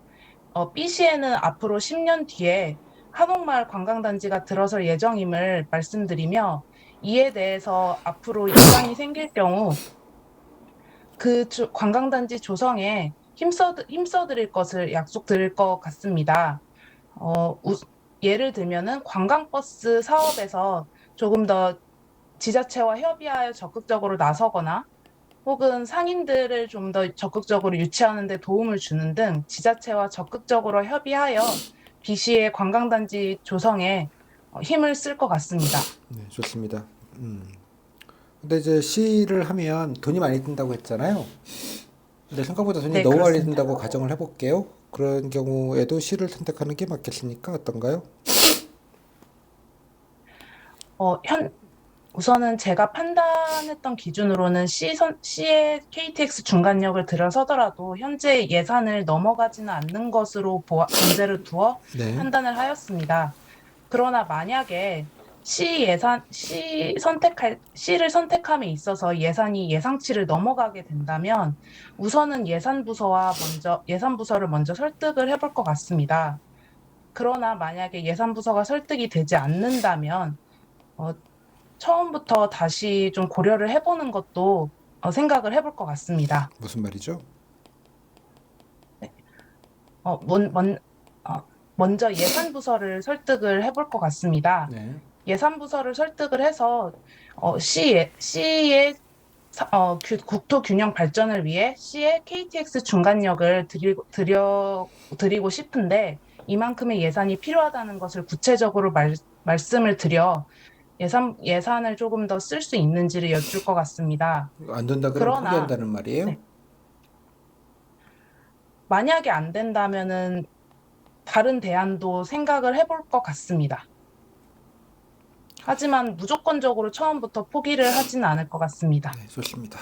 Speaker 3: B시에는 앞으로 10년 뒤에 한옥마을 관광단지가 들어설 예정임을 말씀드리며 이에 대해서 앞으로 예산이 생길 경우 관광단지 조성에 힘써드릴 것을 약속드릴 것 같습니다. 어, 우- 예를 들면은 관광버스 사업에서 조금 더 지자체와 협의하여 적극적으로 나서거나 혹은 상인들을 좀 더 적극적으로 유치하는 데 도움을 주는 등 지자체와 적극적으로 협의하여 BC의 관광단지 조성에 힘을 쓸 것 같습니다.
Speaker 1: 네, 좋습니다. 근데 이제 C를 하면 돈이 많이 든다고 했잖아요. 근데 생각보다 돈이
Speaker 3: 네,
Speaker 1: 너무 많이
Speaker 3: 그렇습니다.
Speaker 1: 든다고 가정을 해볼게요. 그런 경우에도 C를 선택하는 게 맞겠습니까? 어떤가요?
Speaker 3: 어, 현, 우선은 제가 판단했던 기준으로는 C의 KTX 중간역을 들어서더라도 현재 예산을 넘어가지는 않는 것으로 전제를 두어
Speaker 1: 네.
Speaker 3: 판단을 하였습니다. 그러나 만약에 C를 선택함에 있어서 예산이 예상치를 넘어가게 된다면 우선은 예산부서를 먼저 설득을 해볼 것 같습니다. 그러나 만약에 예산부서가 설득이 되지 않는다면 어, 처음부터 다시 좀 고려를 해보는 것도 생각을 해볼 것 같습니다.
Speaker 1: 무슨 말이죠?
Speaker 3: 네. 어, 먼, 먼, 어, 먼저 예산부서를 설득을 해볼 것 같습니다.
Speaker 1: 네.
Speaker 3: 예산부서를 설득을 해서 C의 국토 균형 발전을 위해 C의 KTX 중간역을 드리고 싶은데 이만큼의 예산이 필요하다는 것을 구체적으로 말씀을 드려 예산을 조금 더 쓸 수 있는지를 여쭐 것 같습니다.
Speaker 1: 안 된다 그러면
Speaker 3: 그러나
Speaker 1: 포기한다는 말이에요?
Speaker 3: 네, 만약에 안 된다면은 다른 대안도 생각을 해볼 것 같습니다. 하지만 무조건적으로 처음부터 포기를 하지는 않을 것 같습니다.
Speaker 1: 네, 좋습니다.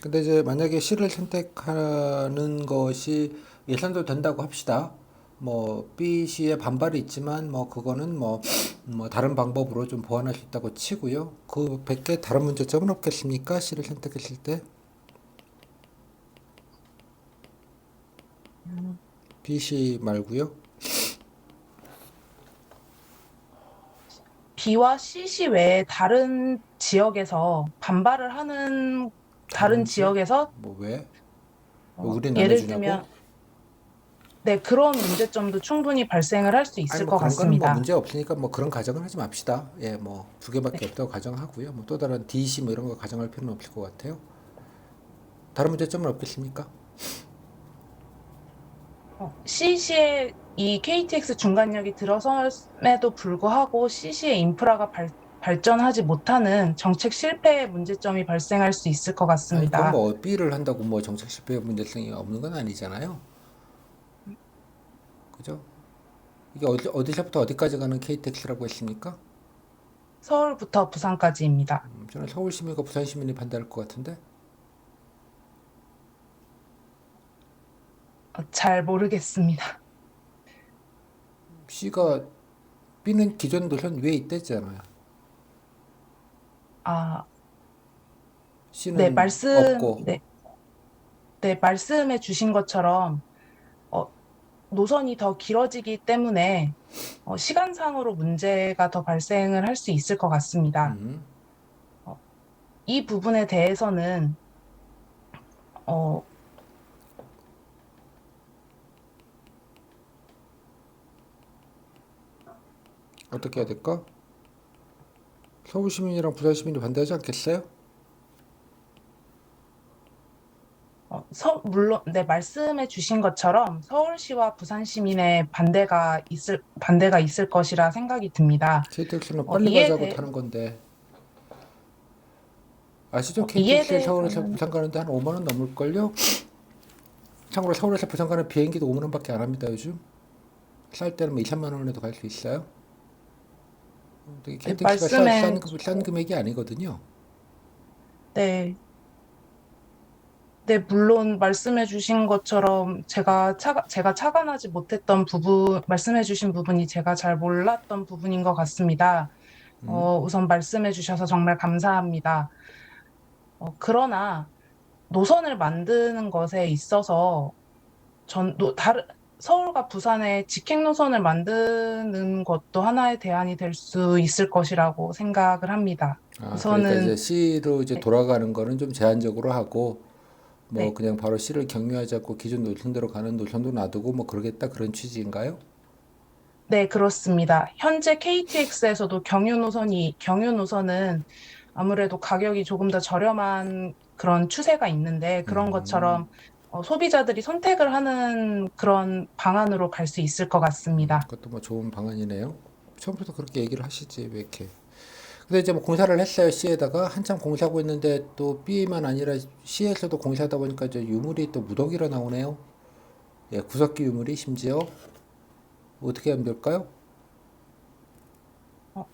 Speaker 1: 근데 이제 만약에 C를 선택하는 것이 예산도 된다고 합시다. 뭐 B, C의 반발이 있지만 뭐 그거는 뭐 다른 방법으로 좀 보완할 수 있다고 치고요. 그 밖에 다른 문제점은 없겠습니까? C를 선택했을 때
Speaker 3: 음,
Speaker 1: B, C 말고요.
Speaker 3: B와 CC 외에 다른 지역에서 반발을 하는 다른
Speaker 1: 다른 지역?
Speaker 3: 지역에서
Speaker 1: 뭐 왜? 왜 우린 안
Speaker 3: 예를
Speaker 1: 해주냐고?
Speaker 3: 들면 네, 그런 문제점도 충분히 발생을 할 수
Speaker 1: 아니
Speaker 3: 있을
Speaker 1: 뭐
Speaker 3: 것
Speaker 1: 그런 거는 뭐
Speaker 3: 같습니다.
Speaker 1: 문제 없으니까 뭐 그런 가정은 하지 맙시다. 예, 뭐 두
Speaker 3: 네.
Speaker 1: 개밖에 없다고 가정하고요. 뭐 또 다른 DC 뭐 이런 거 가정할 필요는 없을 것 같아요. 다른 문제점은 없겠습니까?
Speaker 3: CC의 이 KTX 중간역이 들어섬에도 불구하고 CC의 인프라가 발전하지 못하는 정책 실패의 문제점이 발생할 수 있을 것
Speaker 1: 아니 그건
Speaker 3: 같습니다.
Speaker 1: 뭐 B를 한다고 뭐 정책 실패 문제성이 없는 건 아니잖아요. 그죠? 이게 어디서부터 어디까지 가는 KTX라고 했습니까?
Speaker 3: 서울부터 부산까지입니다.
Speaker 1: 저는 서울 시민과 부산 시민이 반대할 것 같은데
Speaker 3: 잘 모르겠습니다.
Speaker 1: C가 B는 기존 노선 위에 있댔잖아요.
Speaker 3: 아, 네,
Speaker 1: C는 없고
Speaker 3: 말씀해 주신 것처럼 어, 노선이 더 길어지기 때문에 시간상으로 문제가 더 발생을 할 수 있을 것 같습니다. 어, 이 부분에 대해서는 어,
Speaker 1: 어떻게 해야 될까? 서울 시민이랑 부산 시민이 반대하지 않겠어요?
Speaker 3: 물론, 네, 말씀해 주신 것처럼 서울시와 부산 시민의 반대가 있을 것이라 생각이 듭니다.
Speaker 1: KTX는
Speaker 3: 어,
Speaker 1: 빨리
Speaker 3: 이에
Speaker 1: 가자고
Speaker 3: 대,
Speaker 1: 타는 건데 아시죠?
Speaker 3: 이에
Speaker 1: KTX에 서울에서
Speaker 3: 대해서는,
Speaker 1: 부산 가는데 한 5만 원 넘을걸요? 참고로 서울에서 부산 가는 비행기도 5만 원밖에 안 합니다 요즘. 쌀 때는 뭐 2, 3만 원에도 갈 수 있어요. 되게
Speaker 3: 네,
Speaker 1: KTX가 싼 금액이 아니거든요.
Speaker 3: 네, 네, 물론 말씀해 주신 것처럼 제가 착안하지 못했던 부분, 말씀해 주신 부분이 제가 잘 몰랐던 부분인 것 같습니다.
Speaker 1: 음,
Speaker 3: 우선 말씀해 주셔서 정말 감사합니다. 그러나 노선을 만드는 것에 있어서 다른 서울과 부산의 직행 노선을 만드는 것도 하나의 대안이 될 수 있을 것이라고 생각을 합니다.
Speaker 1: 아, 그러니까 이제
Speaker 3: 우선은
Speaker 1: C로 이제
Speaker 3: 네,
Speaker 1: 돌아가는 거는 좀 제한적으로 하고 뭐
Speaker 3: 네,
Speaker 1: 그냥 바로 C를 경유하지 않고 기존 노선대로 가는 노선도 놔두고 뭐 그러겠다 그런 취지인가요?
Speaker 3: 네, 그렇습니다. 현재 KTX에서도 경유 노선은 아무래도 가격이 조금 더 저렴한 그런 추세가 있는데 그런 것처럼 소비자들이 선택을 하는 그런 방안으로 갈 수 있을 것 같습니다.
Speaker 1: 그것도 뭐 좋은 방안이네요. 처음부터 그렇게 얘기를 하시지 왜 이렇게. 근데 이제 뭐 공사를 했어요. C에다가 한참 공사하고 있는데 또 B만 아니라 C에서도 공사하다 보니까 이제 유물이 또 무더기로 나오네요. 예, 구석기 유물이 심지어 어떻게 하면 될까요?
Speaker 3: 어,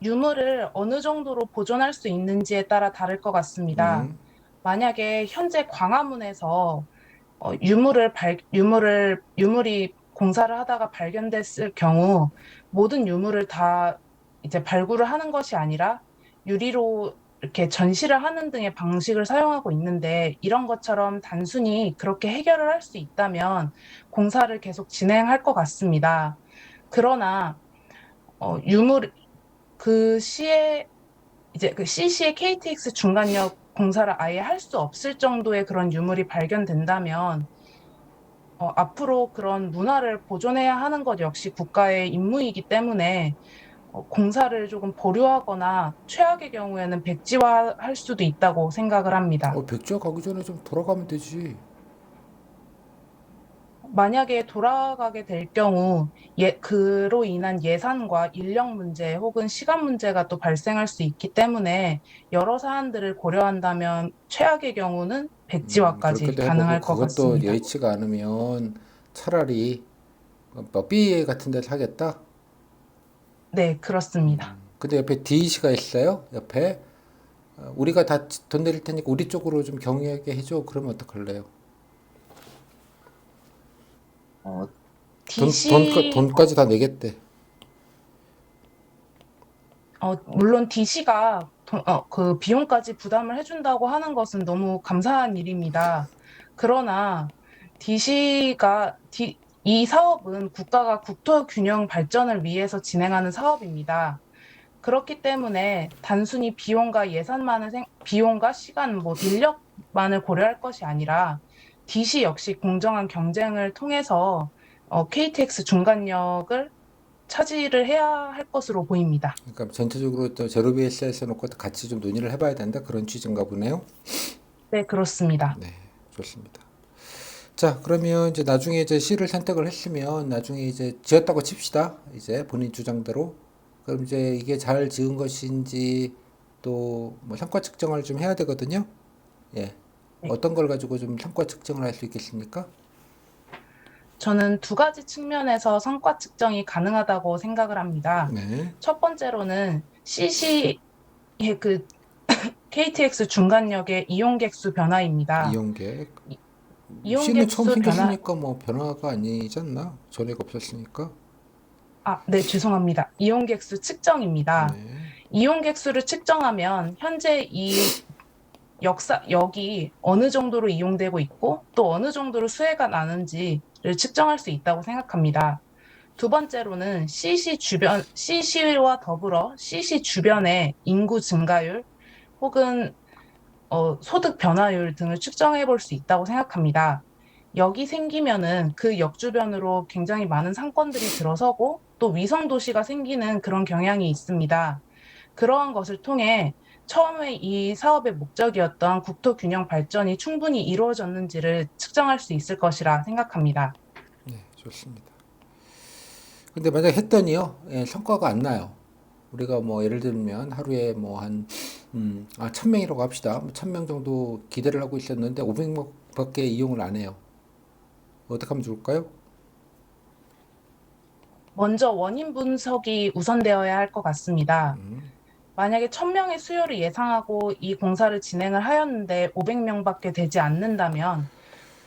Speaker 3: 유물을 어느 정도로 보존할 수 있는지에 따라 다를 것 같습니다.
Speaker 1: 음,
Speaker 3: 만약에 현재 광화문에서 유물이 공사를 하다가 발견됐을 경우 모든 유물을 다 이제 발굴을 하는 것이 아니라 유리로 이렇게 전시를 하는 등의 방식을 사용하고 있는데 이런 것처럼 단순히 그렇게 해결을 할 수 있다면 공사를 계속 진행할 것 같습니다. 그러나 유물 그 시에 이제 그 CC의 KTX 중간역 공사를 아예 할 수 없을 정도의 그런 유물이 발견된다면 앞으로 그런 문화를 보존해야 하는 것 역시 국가의 임무이기 때문에 공사를 조금 보류하거나 최악의 경우에는 백지화할 수도 있다고 생각을 합니다.
Speaker 1: 백지화 가기 전에 좀 돌아가면 되지.
Speaker 3: 만약에 돌아가게 될 경우 그로 인한 예산과 인력 문제 혹은 시간 문제가 또 발생할 수 있기 때문에 여러 사안들을 고려한다면 최악의 경우는 백지화까지
Speaker 1: 그렇게도 해보고
Speaker 3: 가능할 것
Speaker 1: 그것도
Speaker 3: 같습니다.
Speaker 1: 여의치가 않으면 차라리 뭐 B 같은 데서 하겠다.
Speaker 3: 네, 그렇습니다.
Speaker 1: 근데 옆에 DC가 있어요. 옆에 우리가 다 돈 내릴 테니까 우리 쪽으로 좀 경유하게 해줘. 그러면 어떡할래요?
Speaker 3: 어, DC
Speaker 1: 돈까지 다 내겠대.
Speaker 3: 물론 DC가 그 비용까지 부담을 해준다고 하는 것은 너무 감사한 일입니다. 그러나 이 사업은 국가가 국토 균형 발전을 위해서 진행하는 사업입니다. 그렇기 때문에 단순히 비용과 시간, 뭐 인력만을 고려할 것이 아니라 DC 역시 공정한 경쟁을 통해서 KTX 중간역을 차지를 해야 할 것으로 보입니다.
Speaker 1: 그러니까 전체적으로 또 제로 베이스에서 놓고 같이 좀 논의를 해봐야 된다. 그런 취지인가 보네요.
Speaker 3: 네, 그렇습니다.
Speaker 1: 네, 좋습니다. 자, 그러면 이제 나중에 이제 C를 선택을 했으면 나중에 이제 지었다고 칩시다. 이제 본인 주장대로. 그럼 이제 이게 잘 지은 것인지 또 뭐 성과 측정을 좀 해야 되거든요. 예.
Speaker 3: 네.
Speaker 1: 어떤 걸 가지고 좀 성과 측정을 할 수 있겠습니까?
Speaker 3: 저는 두 가지 측면에서 성과 측정이 가능하다고 생각을 합니다.
Speaker 1: 네.
Speaker 3: 첫 번째로는 CC의 그 KTX 중간역의 이용객 수 변화입니다.
Speaker 1: 이용객.
Speaker 3: 이-
Speaker 1: C는
Speaker 3: 이용객
Speaker 1: 처음
Speaker 3: 수 변화,
Speaker 1: 생겼으니까 뭐 변화가 아니지 않나? 전에가 없었으니까.
Speaker 3: 네, 죄송합니다. 이용객 수 측정입니다.
Speaker 1: 네.
Speaker 3: 이용객 수를 측정하면 현재 역이 어느 정도로 이용되고 있고 또 어느 정도로 수혜가 나는지를 측정할 수 있다고 생각합니다. 두 번째로는 CC와 더불어 CC 주변의 인구 증가율 혹은 소득 변화율 등을 측정해 볼 수 있다고 생각합니다. 역이 생기면은 그 역 주변으로 굉장히 많은 상권들이 들어서고 또 위성 도시가 생기는 그런 경향이 있습니다. 그러한 것을 통해 처음에 이 사업의 목적이었던 국토 균형 발전이 충분히 이루어졌는지를 측정할 수 있을 것이라 생각합니다.
Speaker 1: 네, 좋습니다. 근데 만약 했더니요, 예, 성과가 안 나요. 우리가 뭐 예를 들면 하루에 뭐 한, 1000명이라고 합시다. 1000명 정도 기대를 하고 있었는데 500명밖에 이용을 안 해요. 어떻게 하면 좋을까요?
Speaker 3: 먼저 원인 분석이 우선되어야 할 것 같습니다. 만약에 1000명의 수요를 예상하고 이 공사를 진행을 하였는데 500명밖에 되지 않는다면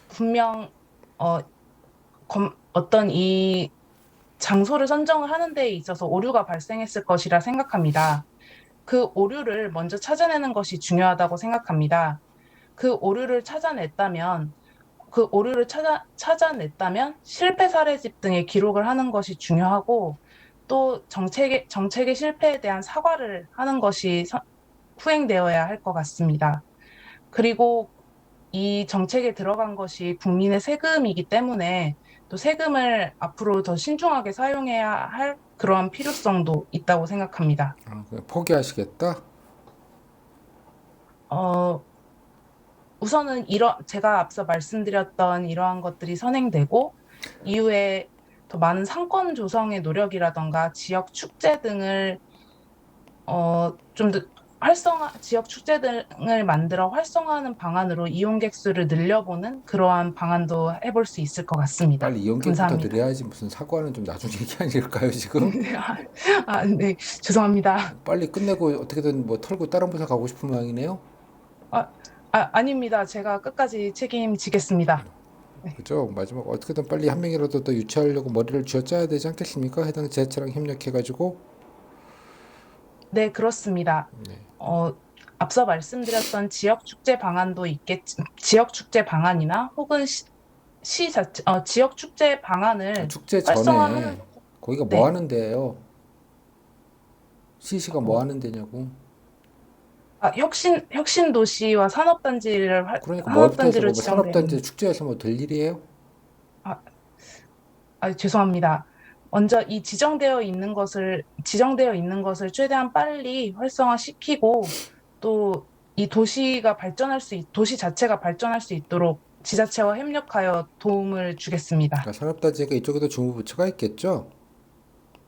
Speaker 3: 분명 어, 어떤 이 장소를 선정을 하는 데에 있어서 오류가 발생했을 것이라 생각합니다. 그 오류를 먼저 찾아내는 것이 중요하다고 생각합니다. 그 오류를 찾아냈다면 찾아냈다면 실패 사례집 등의 기록을 하는 것이 중요하고 또 정책의 실패에 대한 사과를 하는 것이 후행되어야 할 것 같습니다. 그리고 이 정책에 들어간 것이 국민의 세금이기 때문에 또 세금을 앞으로 더 신중하게 사용해야 할 그러한 필요성도 있다고 생각합니다.
Speaker 1: 그냥 포기하시겠다?
Speaker 3: 어, 우선은 제가 앞서 말씀드렸던 이러한 것들이 선행되고 이후에 더 많은 상권 조성의 노력이라던가 지역 축제 등을 좀 더 지역 축제 등을 만들어 활성화하는 방안으로 이용객 수를 늘려보는 그러한 방안도 해볼 수 있을 것 같습니다.
Speaker 1: 빨리 이용객부터
Speaker 3: 감사합니다.
Speaker 1: 늘려야지 무슨 사과는 좀 나중 얘기 아닐까요 지금?
Speaker 3: 네, 죄송합니다.
Speaker 1: 빨리 끝내고 어떻게든 뭐 털고 다른 부서 가고 싶은 모양이네요.
Speaker 3: 아, 아닙니다. 제가 끝까지 책임지겠습니다. 네,
Speaker 1: 그죠? 마지막 어떻게든 빨리 한 명이라도 더 유치하려고 머리를 쥐어짜야 되지 않겠습니까? 해당 지자체랑 협력해가지고.
Speaker 3: 네, 그렇습니다.
Speaker 1: 네.
Speaker 3: 앞서 말씀드렸던 지역 축제 방안이나 혹은 지역 축제 방안을
Speaker 1: 축제
Speaker 3: 활성화하는,
Speaker 1: 전에 거기가 뭐
Speaker 3: 네,
Speaker 1: 하는 데예요? 시시가 뭐
Speaker 3: 어,
Speaker 1: 하는 데냐고.
Speaker 3: 혁신 도시와
Speaker 1: 그러니까 뭐부터 해서
Speaker 3: 산업단지를
Speaker 1: 뭐
Speaker 3: 지정되어
Speaker 1: 산업단지
Speaker 3: 있는,
Speaker 1: 축제에서 뭐 될 일이에요?
Speaker 3: 아, 죄송합니다. 먼저 지정되어 있는 것을 최대한 빨리 활성화시키고 또 이 도시 자체가 발전할 수 있도록 지자체와 협력하여 도움을 주겠습니다.
Speaker 1: 그러니까 산업단지가 이쪽에도 주무부처가 있겠죠?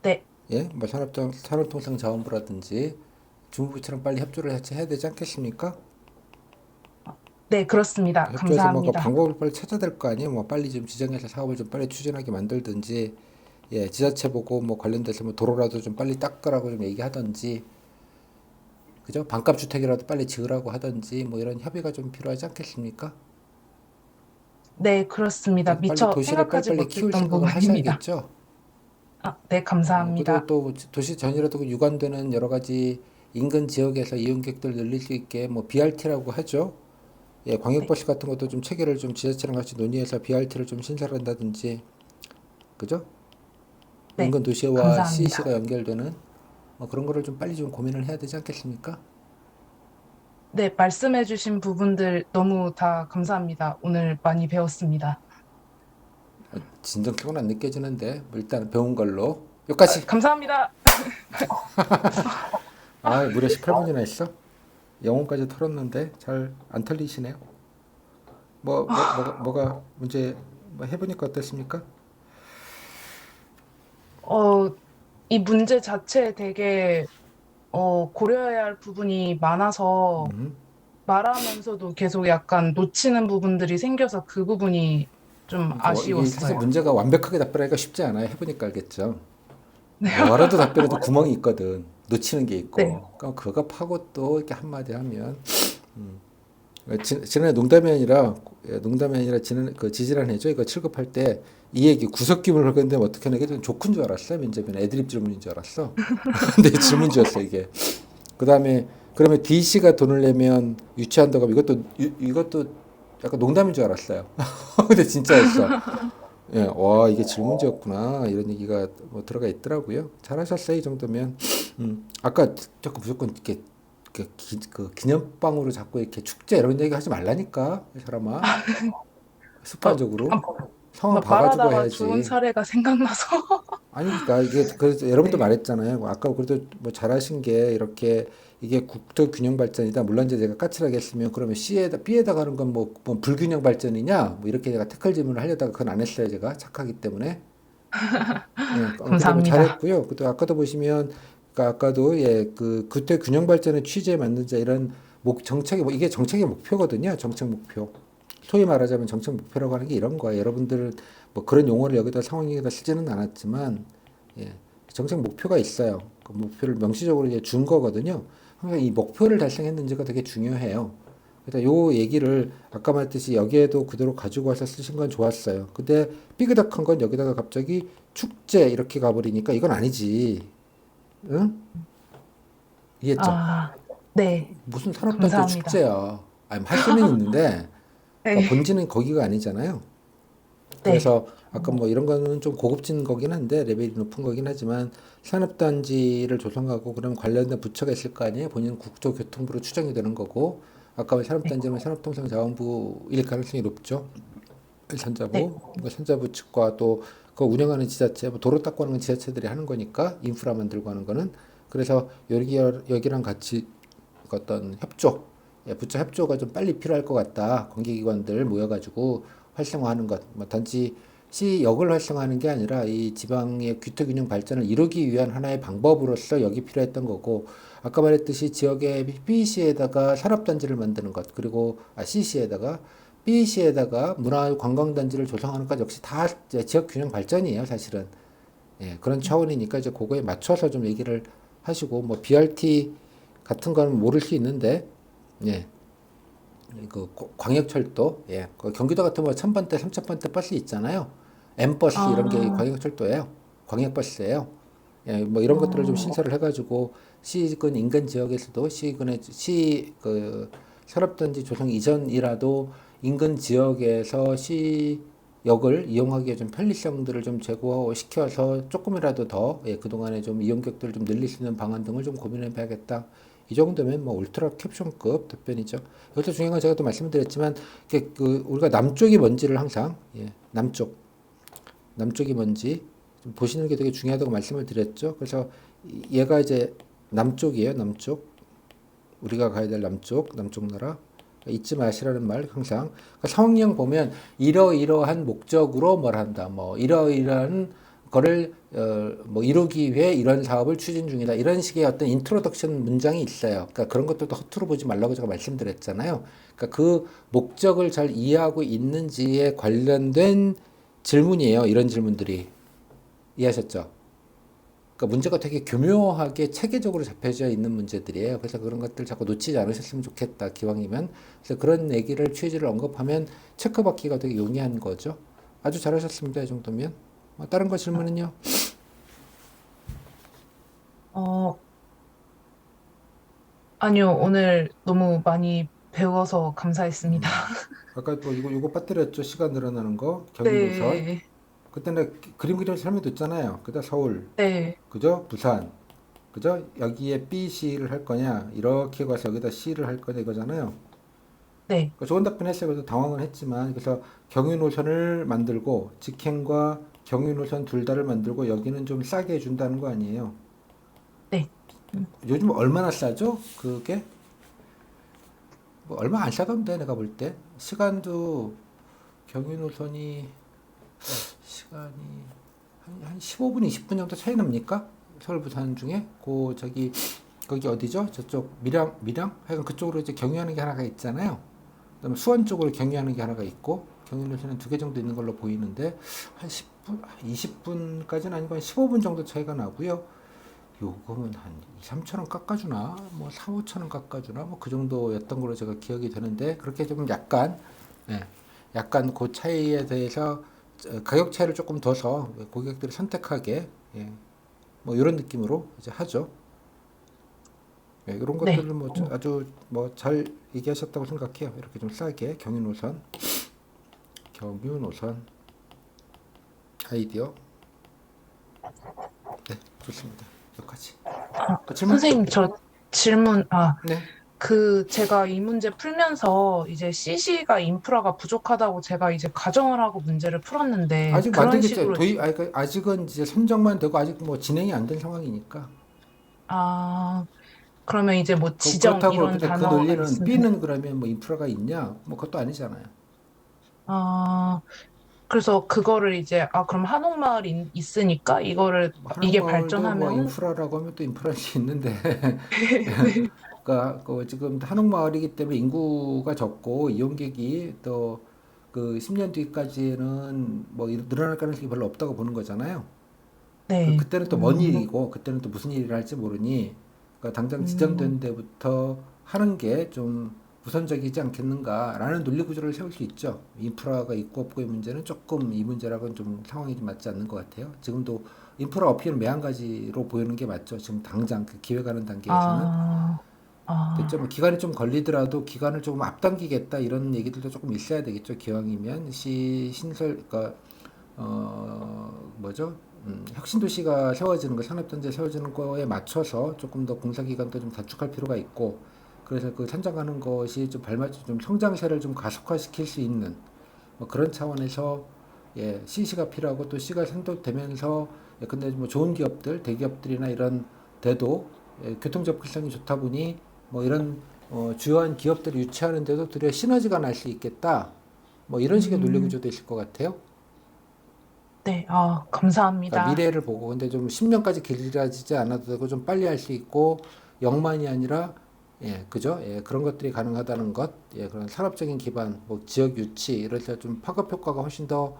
Speaker 3: 네,
Speaker 1: 예? 뭐 산업통상자원부라든지 주무부처랑 빨리 협조를 해야 되지 않겠습니까?
Speaker 3: 네, 그렇습니다.
Speaker 1: 협조해서 뭔가
Speaker 3: 감사합니다.
Speaker 1: 방법을 빨리 찾아야 될 거 아니에요? 뭐 빨리 좀 지정해서 사업을 좀 빨리 추진하게 만들든지, 예, 지자체 보고 뭐 관련돼서 뭐 도로라도 좀 빨리 닦으라고 좀 얘기하든지, 그죠? 반값 주택이라도 빨리 지으라고 하든지, 뭐 이런 협의가 좀 필요하지 않겠습니까?
Speaker 3: 네, 그렇습니다.
Speaker 1: 그래서 빨리
Speaker 3: 미처
Speaker 1: 도시를
Speaker 3: 생각하지
Speaker 1: 빨리빨리 키울
Speaker 3: 못했던
Speaker 1: 생각을
Speaker 3: 부분입니다.
Speaker 1: 하셔야겠죠?
Speaker 3: 네,
Speaker 1: 그래도
Speaker 3: 감사합니다.
Speaker 1: 또 도시 전이라도 유관되는 여러 가지 인근 지역에서 이용객들 늘릴 수 있게 뭐 BRT라고 하죠. 예,
Speaker 3: 네,
Speaker 1: 광역버스 같은 것도 좀 체계를 좀 지자체랑 같이 논의해서 BRT를 좀 신설한다든지, 그죠?
Speaker 3: 네,
Speaker 1: 인근 도시와
Speaker 3: 감사합니다.
Speaker 1: CEC가 연결되는 뭐 그런 거를 좀 빨리 좀 고민을 해야 되지 않겠습니까?
Speaker 3: 네, 말씀해주신 부분들 너무 다 감사합니다. 오늘 많이 배웠습니다.
Speaker 1: 진정 피곤 안 느껴지는데 뭐 일단 배운 걸로 여기까지.
Speaker 3: 감사합니다.
Speaker 1: 무려 18분이나 했어. 영혼까지 털었는데 잘 안 털리시네요. 뭐가 문제 뭐 해보니까 어땠습니까?
Speaker 3: 어, 이 문제 자체에 되게 고려해야 할 부분이 많아서 말하면서도 계속 약간 놓치는 부분들이 생겨서 그 부분이 좀
Speaker 1: 그러니까 이게 사실
Speaker 3: 아쉬웠어요.
Speaker 1: 문제가 완벽하게 답변하기가 쉽지 않아요. 해보니까 알겠죠.
Speaker 3: 네,
Speaker 1: 뭐라도 답변해도 구멍이 있거든. 놓치는 게
Speaker 3: 네,
Speaker 1: 있고. 그럼 그거 파고 또 이렇게 한마디 하면 지난해 농담이 아니라 지난 그 지지난해죠. 이거 취급할 때 이 얘기 구석기물 하는데 어떻게 하는 게 좀 조크인 줄 알았어요. 면접은 애드립 질문인 줄 알았어. 근데 질문지였어 이게. 그다음에 그러면 DC가 돈을 내면 유치한다고 하면 이것도 약간 농담인 줄 알았어요. 근데 진짜였어. 예, 와 이게 질문지였구나 이런 얘기가 뭐 들어가 있더라고요. 잘하셨어요 이 정도면. 아까 자꾸 무조건 이렇게 그 기념방으로 자꾸 이렇게 축제 이런 얘기 하지 말라니까 이 사람아.
Speaker 3: 어,
Speaker 1: 습관적으로
Speaker 3: 아,
Speaker 1: 상황 봐가지고
Speaker 3: 말하다가 좋은
Speaker 1: 해야지.
Speaker 3: 사례가 생각나서.
Speaker 1: 아니 그러니까 이게 그래서 여러분도
Speaker 3: 네,
Speaker 1: 말했잖아요. 아까 그래도 뭐 잘하신 게 이렇게 이게 국토 균형 발전이다. 물론 이제 제가 까칠하게 했으면 그러면 B에다 가는 건 뭐 불균형 발전이냐? 뭐 이렇게 제가 태클 질문을 하려다가 그건 안 했어요. 제가 착하기 때문에. 예, 근데 뭐
Speaker 3: 감사합니다.
Speaker 1: 잘했고요. 또 아까도 보시면, 그러니까 아까도 예, 그 국토 균형 발전의 취지에 맞는 자 이런 정책이 이게 정책의 목표거든요. 정책 목표. 소위 말하자면 정책 목표라고 하는 게 이런 거예요. 여러분들 뭐 그런 용어를 여기다 상황 얘기다 쓰지는 않았지만, 예, 정책 목표가 있어요. 그 목표를 명시적으로 이제 준 거거든요. 항상 이 목표를 달성했는지가 되게 중요해요. 그래서 요 얘기를 아까 말했듯이 여기에도 그대로 가지고 와서 쓰신 건 좋았어요. 근데 삐그덕한 건 여기다가 갑자기 축제 이렇게 가버리니까 이건 아니지. 응? 이해했죠?
Speaker 3: 아, 네,
Speaker 1: 무슨 산업단지
Speaker 3: 감사합니다.
Speaker 1: 축제야. 아니, 할 수는 있는데, 그러니까
Speaker 3: 네,
Speaker 1: 본질은 거기가 아니잖아요.
Speaker 3: 네,
Speaker 1: 그래서 아까 뭐 이런 거는 좀 고급진 거긴 한데 레벨이 높은 거긴 하지만 산업단지를 조성하고 그러면 관련된 부처가 있을 거 아니에요. 본인은 국토교통부로 추정이 되는 거고 아까 말
Speaker 3: 네,
Speaker 1: 산업단지는 산업통상자원부일 가능성이 높죠.
Speaker 3: 네,
Speaker 1: 산자부, 뭐 산자부 측과 또 그 운영하는 지자체, 뭐 도로 닦고 하는 건 지자체들이 하는 거니까 인프라 만들고 하는 거는 그래서 여기랑 같이 그 어떤 협조, 부처 협조가 좀 빨리 필요할 것 같다. 관계기관들 모여가지고 활성화하는 것. 뭐 단지 시역을 활성화하는 게 아니라 이 지방의 규토균형 발전을 이루기 위한 하나의 방법으로서 여기 필요했던 거고 아까 말했듯이 지역의 BC에다가 산업단지를 만드는 것 그리고 CC에다가 BC에다가 문화관광단지를 조성하는 것 역시 다 지역 균형 발전이에요 사실은. 예, 그런 차원이니까 이제 그거에 맞춰서 좀 얘기를 하시고 뭐 BRT 같은 거는 모를 수 있는데 예, 그 광역철도 예, 그 경기도 같은 뭐 1000번대, 3000번대 버스 있잖아요. M버스 이런 게
Speaker 3: 아,
Speaker 1: 광역철도예요. 광역버스예요. 예, 뭐 이런 것들을 좀
Speaker 3: 어,
Speaker 1: 신설을 해가지고 시군 인근 지역에서도 시군의 시그 산업단지 조성 이전이라도 인근 지역에서 시역을 이용하기에 좀 편리성들을 좀 제고시켜서 조금이라도 더 예, 그동안에 좀 이용객들을 좀 늘릴 수 있는 방안 등을 좀 고민해 봐야겠다. 이 정도면 뭐 울트라 캡션급 답변이죠. 이것도 중요한 건 제가 또 말씀드렸지만 그 우리가 남쪽이 뭔지를 항상 예, 남쪽이 뭔지 좀 보시는 게 되게 중요하다고 말씀을 드렸죠. 그래서 얘가 이제 남쪽이에요. 남쪽. 우리가 가야 될 남쪽 나라. 잊지 마시라는 말 항상. 그러니까 상황령 보면 이러이러한 목적으로 뭘 한다. 뭐 이러이러한 거를 뭐 이루기 위해 이런 사업을 추진 중이다. 이런 식의 어떤 인트로덕션 문장이 있어요. 그러니까 그런 것들도 허투루 보지 말라고 제가 말씀드렸잖아요. 그러니까 그 목적을 잘 이해하고 있는지에 관련된 질문이에요. 이런 질문들이. 이해하셨죠? 그러니까 문제가 되게 교묘하게 체계적으로 잡혀져 있는 문제들이에요. 그래서 그런 것들 자꾸 놓치지 않으셨으면 좋겠다. 기왕이면. 그래서 그런 얘기를 취지를 언급하면 체크받기가 되게 용이한 거죠. 아주 잘하셨습니다. 이 정도면. 다른 거 질문은요?
Speaker 3: 어, 아니요, 오늘 너무 많이 배워서 감사했습니다.
Speaker 1: 아까 또 이거 빠뜨렸죠. 시간 늘어나는 거. 경유 노선.
Speaker 3: 네,
Speaker 1: 그때는 그림 그리면서 설명됐잖아요. 그다 서울.
Speaker 3: 네,
Speaker 1: 그죠? 부산. 그죠? 여기에 B, C를 할 거냐. 이렇게 가서 여기다 C를 할 거냐 이거잖아요.
Speaker 3: 네,
Speaker 1: 좋은 답변 했어요. 그래서 당황은 했지만 그래서 경유 노선을 만들고 직행과 경유 노선 둘 다를 만들고 여기는 좀 싸게 해준다는 거 아니에요.
Speaker 3: 네.
Speaker 1: 요즘 얼마나 싸죠? 그게 뭐 얼마 안 싸던데 내가 볼 때 시간도 경유 노선이 시간이 한 15분, 20분 정도 차이 납니까? 서울 부산 중에 그 저기 거기 어디죠? 저쪽 밀양 하여간 그쪽으로 이제 경유하는 게 하나가 있잖아요. 그다음에 수원 쪽으로 경유하는 게 하나가 있고 경유 노선은 두 개 정도 있는 걸로 보이는데 한 10분, 20분까지는 아니고 한 15분 정도 차이가 나고요. 요금은 한 2, 3천 원 깎아주나? 뭐 4, 5천 원 깎아주나? 뭐 그 정도였던 걸로 제가 기억이 되는데 그렇게 좀 약간 예, 약간 그 차이에 대해서 가격 차이를 조금 둬서 고객들이 선택하게 예, 뭐 이런 느낌으로 이제 하죠. 예, 이런
Speaker 3: 네.
Speaker 1: 것들을 뭐 아주 뭐 잘 얘기하셨다고 생각해요. 이렇게 좀 싸게 경유 노선 아이디어. 네, 좋습니다. 여기까지. 그 질문?
Speaker 3: 선생님, 저 질문,
Speaker 1: 네.
Speaker 3: 제가 이 문제 풀면서 이제 CC가 인프라가 부족하다고 제가 이제 가정을 하고 문제를 풀었는데,
Speaker 1: 아직
Speaker 3: 그런
Speaker 1: 만들겠죠.
Speaker 3: 식으로,
Speaker 1: 아직은 이제 선정만 되고 아직 뭐 진행이 안 된 상황이니까.
Speaker 3: 아, 그러면 이제 뭐 지정
Speaker 1: 그렇다고
Speaker 3: 이런
Speaker 1: 근데 그
Speaker 3: 단어가
Speaker 1: 논리는
Speaker 3: 있으면,
Speaker 1: B는 그러면 뭐 인프라가 있냐? 뭐 그것도 아니잖아요.
Speaker 3: 아, 그래서 그거를 이제, 그럼 한옥마을이 있으니까
Speaker 1: 뭐
Speaker 3: 이게
Speaker 1: 한옥마을도 뭐
Speaker 3: 발전하면은,
Speaker 1: 인프라라고 하면 또 인프라일 수 있는데 그러니까 그 지금 한옥마을이기 때문에 인구가 적고 이용객이 또 그 10년 뒤까지는 뭐 늘어날 가능성이 별로 없다고 보는 거잖아요.
Speaker 3: 네.
Speaker 1: 그때는 또 먼 일이고 그때는 또 무슨 일을 할지 모르니 그러니까 당장 지정된 데부터 하는 게 좀 우선적이지 않겠는가라는 논리 구조를 세울 수 있죠. 인프라가 있고 없고의 문제는 조금 이 문제랑은 좀 상황이 좀 맞지 않는 것 같아요. 지금도 인프라 어필은 매한가지로 보이는 게 맞죠. 지금 당장 그 기획하는 단계에서는
Speaker 3: 아,
Speaker 1: 됐죠.
Speaker 3: 아,
Speaker 1: 뭐 기간이 좀 걸리더라도 기간을 조금 앞당기겠다 이런 얘기들도 조금 있어야 되겠죠. 기왕이면 신설 그러니까 뭐죠? 혁신도시가 세워지는 거, 산업단지 세워지는 거에 맞춰서 조금 더 공사기간도 좀 단축할 필요가 있고, 그래서 그 선정하는 것이 좀 발맞춰 좀 성장세를 좀 가속화시킬 수 있는 뭐 그런 차원에서 예, CC가 필요하고 또 C가 선도되면서 예, 근데 뭐 좋은 기업들, 대기업들이나 이런 데도 예, 교통 접근성이 좋다 보니 뭐 이런 주요한 기업들을 유치하는데도 들여 시너지가 날 수 있겠다. 뭐 이런 식의 논리
Speaker 3: 음,
Speaker 1: 구조도 있을 것 같아요.
Speaker 3: 네,
Speaker 1: 그러니까
Speaker 3: 감사합니다.
Speaker 1: 미래를 보고 근데 좀 10년까지 길어지지 않아도 되고 좀 빨리 할 수 있고 영만이 아니라 예, 그죠? 예, 그런 것들이 가능하다는 것, 예, 그런 산업적인 기반, 뭐 지역 유치 이럴 때 좀 파급 효과가 훨씬 더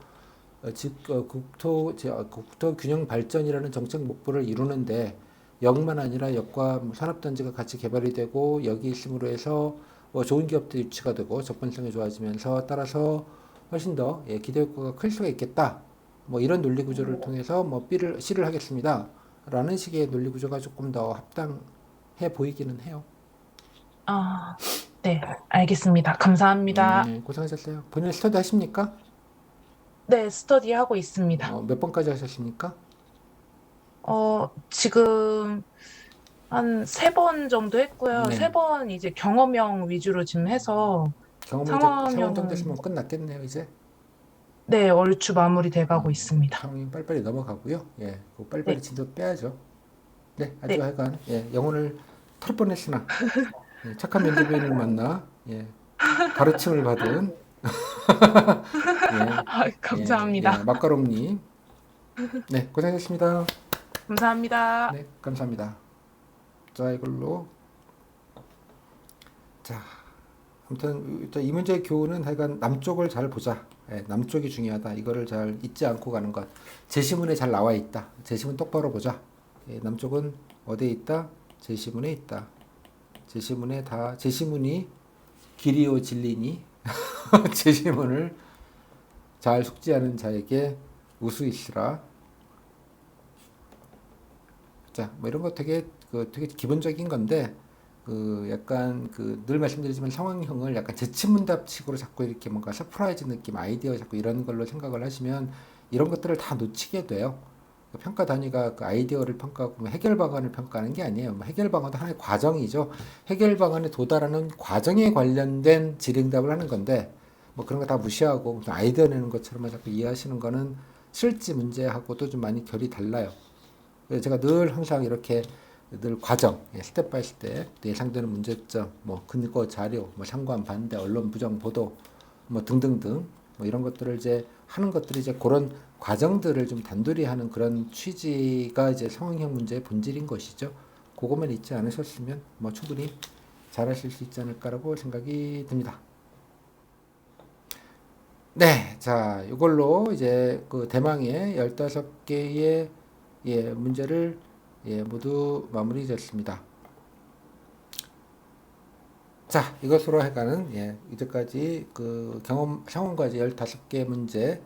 Speaker 1: 국토 균형 발전이라는 정책 목표를 이루는데 역만 아니라 역과 뭐 산업단지가 같이 개발이 되고 여기 있음으로 해서 뭐 좋은 기업도 유치가 되고 접근성이 좋아지면서 따라서 훨씬 더 예, 기대 효과가 클 수가 있겠다. 뭐 이런 논리 구조를 통해서 뭐 C를 하겠습니다. 라는 식의 논리 구조가 조금 더 합당해 보이기는 해요.
Speaker 3: 아, 네, 알겠습니다. 감사합니다.
Speaker 1: 네, 고생하셨어요. 본인 스터디 하십니까?
Speaker 3: 네, 스터디 하고 있습니다.
Speaker 1: 몇 번까지 하셨습니까?
Speaker 3: 지금 한 세 번 정도 했고요. 세
Speaker 1: 네.
Speaker 3: 번 이제 경험형 위주로 지금 해서
Speaker 1: 경험을 이제 세 번 정도
Speaker 3: 상황형은
Speaker 1: 했으면 끝났겠네요, 이제.
Speaker 3: 네, 얼추 마무리 돼가고 있습니다.
Speaker 1: 상황이 빨리빨리 넘어가고요. 예, 그 빨리빨리
Speaker 3: 네,
Speaker 1: 진도 빼야죠. 네, 아주
Speaker 3: 네.
Speaker 1: 하여간, 예, 영혼을 털 뻔했으나, 예, 착한 면접인을 만나, 예, 가르침을 받은, 예,
Speaker 3: 감사합니다.
Speaker 1: 마카롱님. 네, 고생하셨습니다.
Speaker 3: 감사합니다.
Speaker 1: 네, 감사합니다. 자, 이걸로. 자, 아무튼 일단 이 문제의 교훈은 하여간 남쪽을 잘 보자. 예, 남쪽이 중요하다. 이거를 잘 잊지 않고 가는 것. 제시문에 잘 나와 있다. 제시문 똑바로 보자. 예, 남쪽은 어디에 있다? 제시문에 있다. 제시문이 길이요 진리니 제시문을 잘 숙지하는 자에게 우수이시라. 자, 뭐 이런 거 되게 기본적인 건데 그 약간 그 늘 말씀드리지만 상황형을 약간 재치문답식으로 자꾸 이렇게 뭔가 서프라이즈 느낌, 아이디어 자꾸 이런 걸로 생각을 하시면 이런 것들을 다 놓치게 돼요. 그 평가 단위가 그 아이디어를 평가하고 뭐 해결 방안을 평가하는 게 아니에요. 뭐 해결 방안도 하나의 과정이죠. 해결 방안에 도달하는 과정에 관련된 질의응답을 하는 건데 뭐 그런 거 다 무시하고 무슨 아이디어 내는 것처럼만 자꾸 이해하시는 거는 실제 문제하고도 좀 많이 결이 달라요. 그래서 제가 늘 항상 이렇게 늘 과정, 스텝 바이 스텝, 예상되는 문제점, 뭐 근거 자료, 뭐 상관 반대, 언론 부정 보도, 뭐 등등등, 뭐 이런 것들을 이제 하는 것들이 이제 그런 과정들을 좀 단돌이 하는 그런 취지가 이제 상황형 문제의 본질인 것이죠. 그것만 잊지 않으셨으면 뭐 충분히 잘하실 수 있지 않을까라고 생각이 듭니다. 네, 자, 이걸로 이제 그 대망의 15개의 문제를 모두 마무리됐습니다. 자, 이것으로 해가는 이제까지 그 경험 상황과제 15개 문제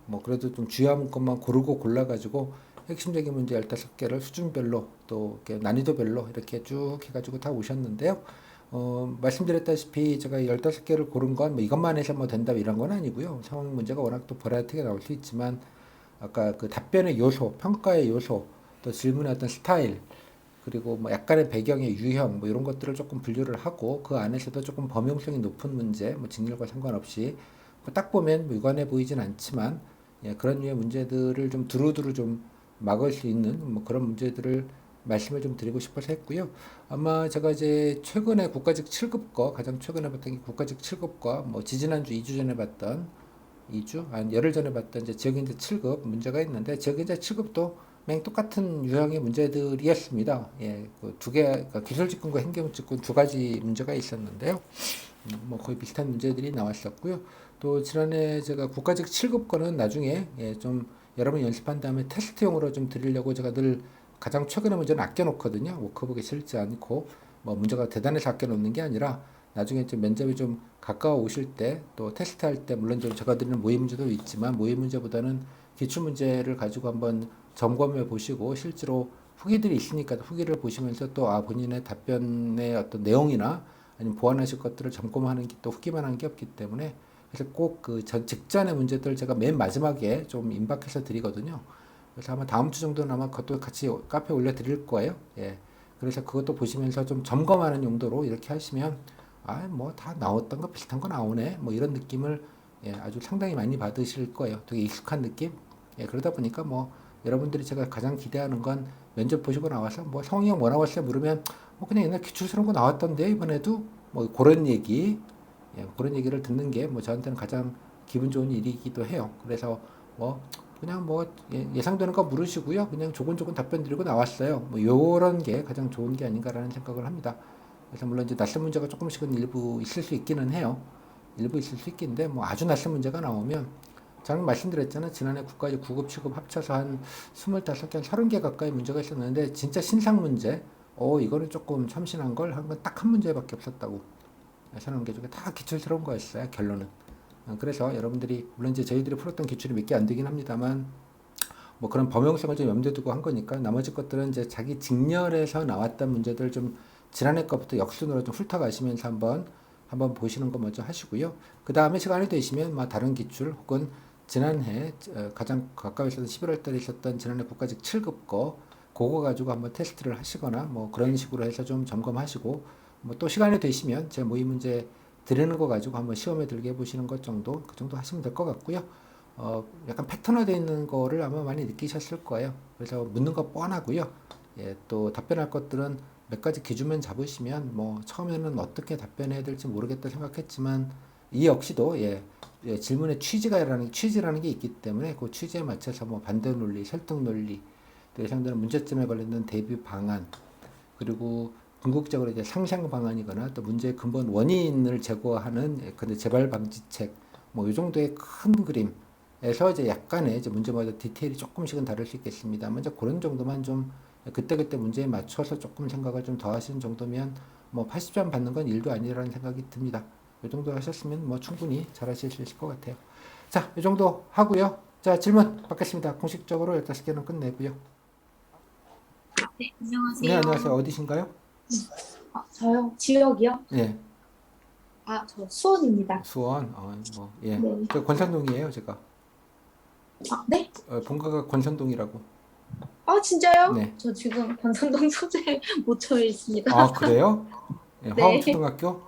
Speaker 1: 뭐 그래도 좀 주요한 것만 고르고 골라가지고 핵심적인 문제 15개를 수준별로 또 이렇게 난이도별로 이렇게 쭉 해가지고 다 오셨는데요. 말씀드렸다시피 제가 15개를 고른 건 뭐 이것만 해서 뭐 된다 이런 건 아니고요. 상황 문제가 워낙 또 버라이어티가 나올 수 있지만 아까 그 답변의 요소, 평가의 요소, 또 질문의 어떤 스타일, 그리고 뭐 약간의 배경의 유형, 뭐 이런 것들을 조금 분류를 하고 그 안에서도 조금 범용성이 높은 문제, 뭐 직렬과 상관없이 뭐딱 보면 뭐 유관해 보이진 않지만 그런 류의 문제들을 좀 두루두루 좀 막을 수 있는 뭐 그런 문제들을 말씀을 좀 드리고 싶어서 했고요. 아마 제가 이제 최근에 국가직 7급과 가장 최근에 봤던 게 국가직 7급과 뭐 지지난주 2주 전에 봤던 2주? 한 열흘 전에 봤던 이제 지역인재 7급 문제가 있는데 지역인재 7급도 그냥 똑같은 유형의 문제들이었습니다. 예, 그 두 개, 그러니까 기술직군과 행정직군 두 가지 문제가 있었는데요. 뭐 거의 비슷한 문제들이 나왔었고요. 또 지난해 제가 국가직 7급 거는 나중에 좀 여러분 연습한 다음에 테스트용으로 좀 드리려고 제가 늘 가장 최근의 문제는 아껴놓거든요. 워크북에 실지 않고 뭐 문제가 대단해서 아껴놓는 게 아니라 나중에 좀 면접이 좀 가까워 오실 때 또 테스트할 때 물론 좀 제가 드리는 모의 문제도 있지만 모의 문제보다는 기출 문제를 가지고 한번 점검해 보시고 실제로 후기들이 있으니까 후기를 보시면서 또 본인의 답변의 어떤 내용이나 아니면 보완하실 것들을 점검하는 게 또 후기만 한 게 없기 때문에 그래서 꼭 그 전 직전의 문제들 제가 맨 마지막에 좀 임박해서 드리거든요. 그래서 아마 다음 주 정도는 아마 그것도 같이 카페에 올려드릴 거예요. 예. 그래서 그것도 보시면서 좀 점검하는 용도로 이렇게 하시면 뭐 다 나왔던 거 비슷한 거 나오네. 뭐 이런 느낌을 아주 상당히 많이 받으실 거예요. 되게 익숙한 느낌. 그러다 보니까 뭐 여러분들이 제가 가장 기대하는 건 면접 보시고 나와서 뭐 성희 형 뭐 나왔어요? 물으면 뭐 그냥 옛날 기출스러운 거 나왔던데 이번에도 뭐 그런 얘기 그런 얘기를 듣는 게 뭐 저한테는 가장 기분 좋은 일이기도 해요. 그래서 뭐 그냥 뭐 예상되는 거 물으시고요. 그냥 조곤조곤 답변 드리고 나왔어요. 뭐 요런 게 가장 좋은 게 아닌가라는 생각을 합니다. 그래서 물론 이제 낯선 문제가 조금씩은 일부 있을 수 있기는 해요. 일부 있을 수 있긴데 뭐 아주 낯선 문제가 나오면 저는 말씀드렸잖아요. 지난해 국가직 9급, 7급 합쳐서 한 25개, 한 30개 가까이 문제가 있었는데 진짜 신상 문제 이거는 조금 참신한 걸 한 건 딱 한 문제밖에 없었다고. 30개 중에 다 기출스러운 거였어요. 결론은. 그래서 여러분들이 물론 이제 저희들이 풀었던 기출이 몇 개 안 되긴 합니다만 뭐 그런 범용성을 좀 염두에 두고 한 거니까 나머지 것들은 이제 자기 직렬에서 나왔던 문제들 좀 지난해 거부터 역순으로 좀 훑어가시면서 한번 보시는 거 먼저 하시고요. 그 다음에 시간이 되시면 뭐 다른 기출 혹은 지난해 가장 가까이 있었던 11월 달에 있었던 지난해 국가직 7급 거 그거 가지고 한번 테스트를 하시거나 뭐 그런 식으로 해서 좀 점검하시고 뭐 또 시간이 되시면 제 모의 문제 드리는 거 가지고 한번 시험에 들게 해보시는 것 정도 그 정도 하시면 될 것 같고요. 약간 패턴화되어 있는 거를 아마 많이 느끼셨을 거예요. 그래서 묻는 거 뻔하고요. 또 답변할 것들은 몇 가지 기준만 잡으시면 뭐 처음에는 어떻게 답변해야 될지 모르겠다 생각했지만 이 역시도 질문의 취지라는 게 있기 때문에 그 취지에 맞춰서 뭐 반대 논리, 설득 논리, 또 예상되는 문제점에 관련된 대비 방안, 그리고 궁극적으로 이제 상생 방안이거나 또 문제의 근본 원인을 제거하는 근데 재발 방지책, 뭐 이 정도의 큰 그림에서 이제 약간의 이제 문제마다 디테일이 조금씩은 다를 수 있겠습니다. 먼저 그런 정도만 좀 그때그때 문제에 맞춰서 조금 생각을 좀 더 하시는 정도면 뭐 80점 받는 건 일도 아니라는 생각이 듭니다. 이 정도 하셨으면 뭐 충분히 잘 하실 수 있을 것 같아요. 자, 이 정도 하고요. 자, 질문 받겠습니다. 공식적으로 15개는 끝내고요.
Speaker 4: 네,
Speaker 1: 네,
Speaker 4: 안녕하세요.
Speaker 1: 안녕하세요. 어디신가요?
Speaker 4: 저요? 지역이요?
Speaker 1: 네,
Speaker 4: 저 수원입니다.
Speaker 1: 수원.
Speaker 4: 네.
Speaker 1: 저 권산동이에요, 제가.
Speaker 4: 네?
Speaker 1: 본가가 권산동이라고.
Speaker 4: 진짜요?
Speaker 1: 네.
Speaker 4: 저 지금 권산동 소재 모처에 있습니다.
Speaker 1: 아, 그래요? 네,
Speaker 4: 네.
Speaker 1: 화엄초등학교?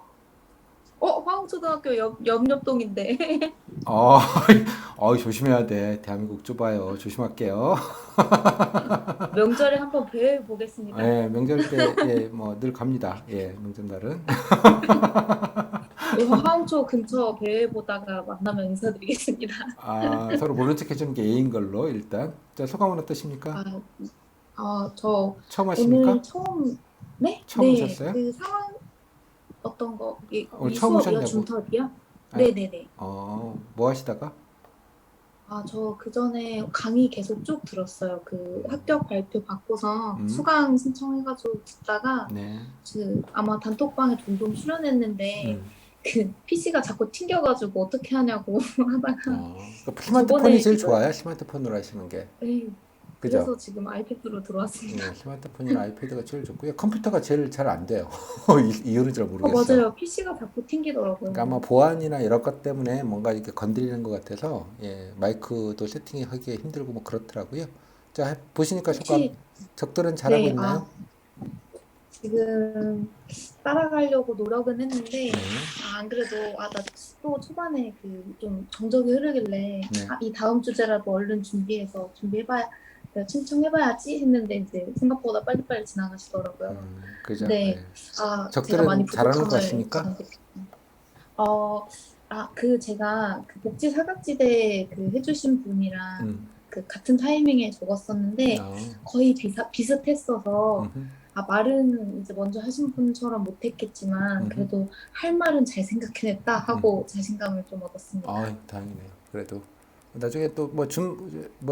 Speaker 4: 화웅초등학교 옆동인데.
Speaker 1: 어, 조심해야 돼. 대한민국 좁아요. 조심할게요.
Speaker 4: 명절에 한번 뵈보겠습니다.
Speaker 1: 예, 명절 때, 뭐, 늘 갑니다. 명절날은.
Speaker 4: 화웅초 근처 뵈보다가 만나면 인사드리겠습니다.
Speaker 1: 서로 모른 척 해주는 게 예인 걸로, 일단. 자, 소감은 어떠십니까?
Speaker 4: 저
Speaker 1: 처음 하십니까?
Speaker 4: 오늘 처음, 네?
Speaker 1: 처음
Speaker 4: 네.
Speaker 1: 오셨어요?
Speaker 4: 그 상황 어떤 거,
Speaker 1: 오늘
Speaker 4: 이
Speaker 1: 처음
Speaker 4: 수업이요?
Speaker 1: 오셨냐고.
Speaker 4: 중特이요?
Speaker 1: 아니,
Speaker 4: 네네네.
Speaker 1: 뭐 하시다가?
Speaker 4: 저 그 전에 강의 계속 쭉 들었어요. 그 합격 발표 받고서
Speaker 1: 음.
Speaker 4: 수강 신청해가지고 듣다가
Speaker 1: 네.
Speaker 4: 아마 단톡방에 종종 출연했는데
Speaker 1: 음.
Speaker 4: 그 PC가 자꾸 튕겨가지고 어떻게 하냐고 하다가
Speaker 1: 그러니까 스마트폰이 제일 좋아요. 스마트폰으로 하시는 게.
Speaker 4: 네,
Speaker 1: 그죠?
Speaker 4: 그래서 지금 아이패드로 들어왔습니다.
Speaker 1: 스마트폰이나 아이패드가 제일 좋고요. 컴퓨터가 제일 잘 안 돼요. 이유는 잘 모르겠어요.
Speaker 4: 맞아요. PC가 자꾸 튕기더라고요.
Speaker 1: 그러니까 아마 보안이나 이런 것 때문에 뭔가 이렇게 건드리는 것 같아서 마이크도 세팅하기 힘들고 뭐 그렇더라고요. 자, 보시니까 소감.
Speaker 4: 혹시
Speaker 1: 적들은 잘하고
Speaker 4: 네,
Speaker 1: 있나요?
Speaker 4: 지금 따라가려고 노력은 했는데
Speaker 1: 네.
Speaker 4: 안 그래도 나 또 초반에 그 좀 정적이 흐르길래
Speaker 1: 네.
Speaker 4: 이 다음 주제라도 얼른 준비해봐야 내가 신청해봐야지 했는데 이제 생각보다 빨리빨리 지나가시더라고요.
Speaker 1: 그죠?
Speaker 4: 네.
Speaker 1: 네.
Speaker 4: 제가
Speaker 1: 적들은
Speaker 4: 많이
Speaker 1: 잘하는 것
Speaker 4: 부족함을
Speaker 1: 같습니까?
Speaker 4: 제가 그 복지 사각지대 그 해주신 분이랑
Speaker 1: 음.
Speaker 4: 그 같은 타이밍에 적었었는데 거의 비슷했어서
Speaker 1: 음흠.
Speaker 4: 말은 이제 먼저 하신 분처럼 못했겠지만 그래도 할 말은 잘 생각해냈다 하고 자신감을 좀 얻었습니다.
Speaker 1: 다행이네요. 그래도 나중에 또 뭐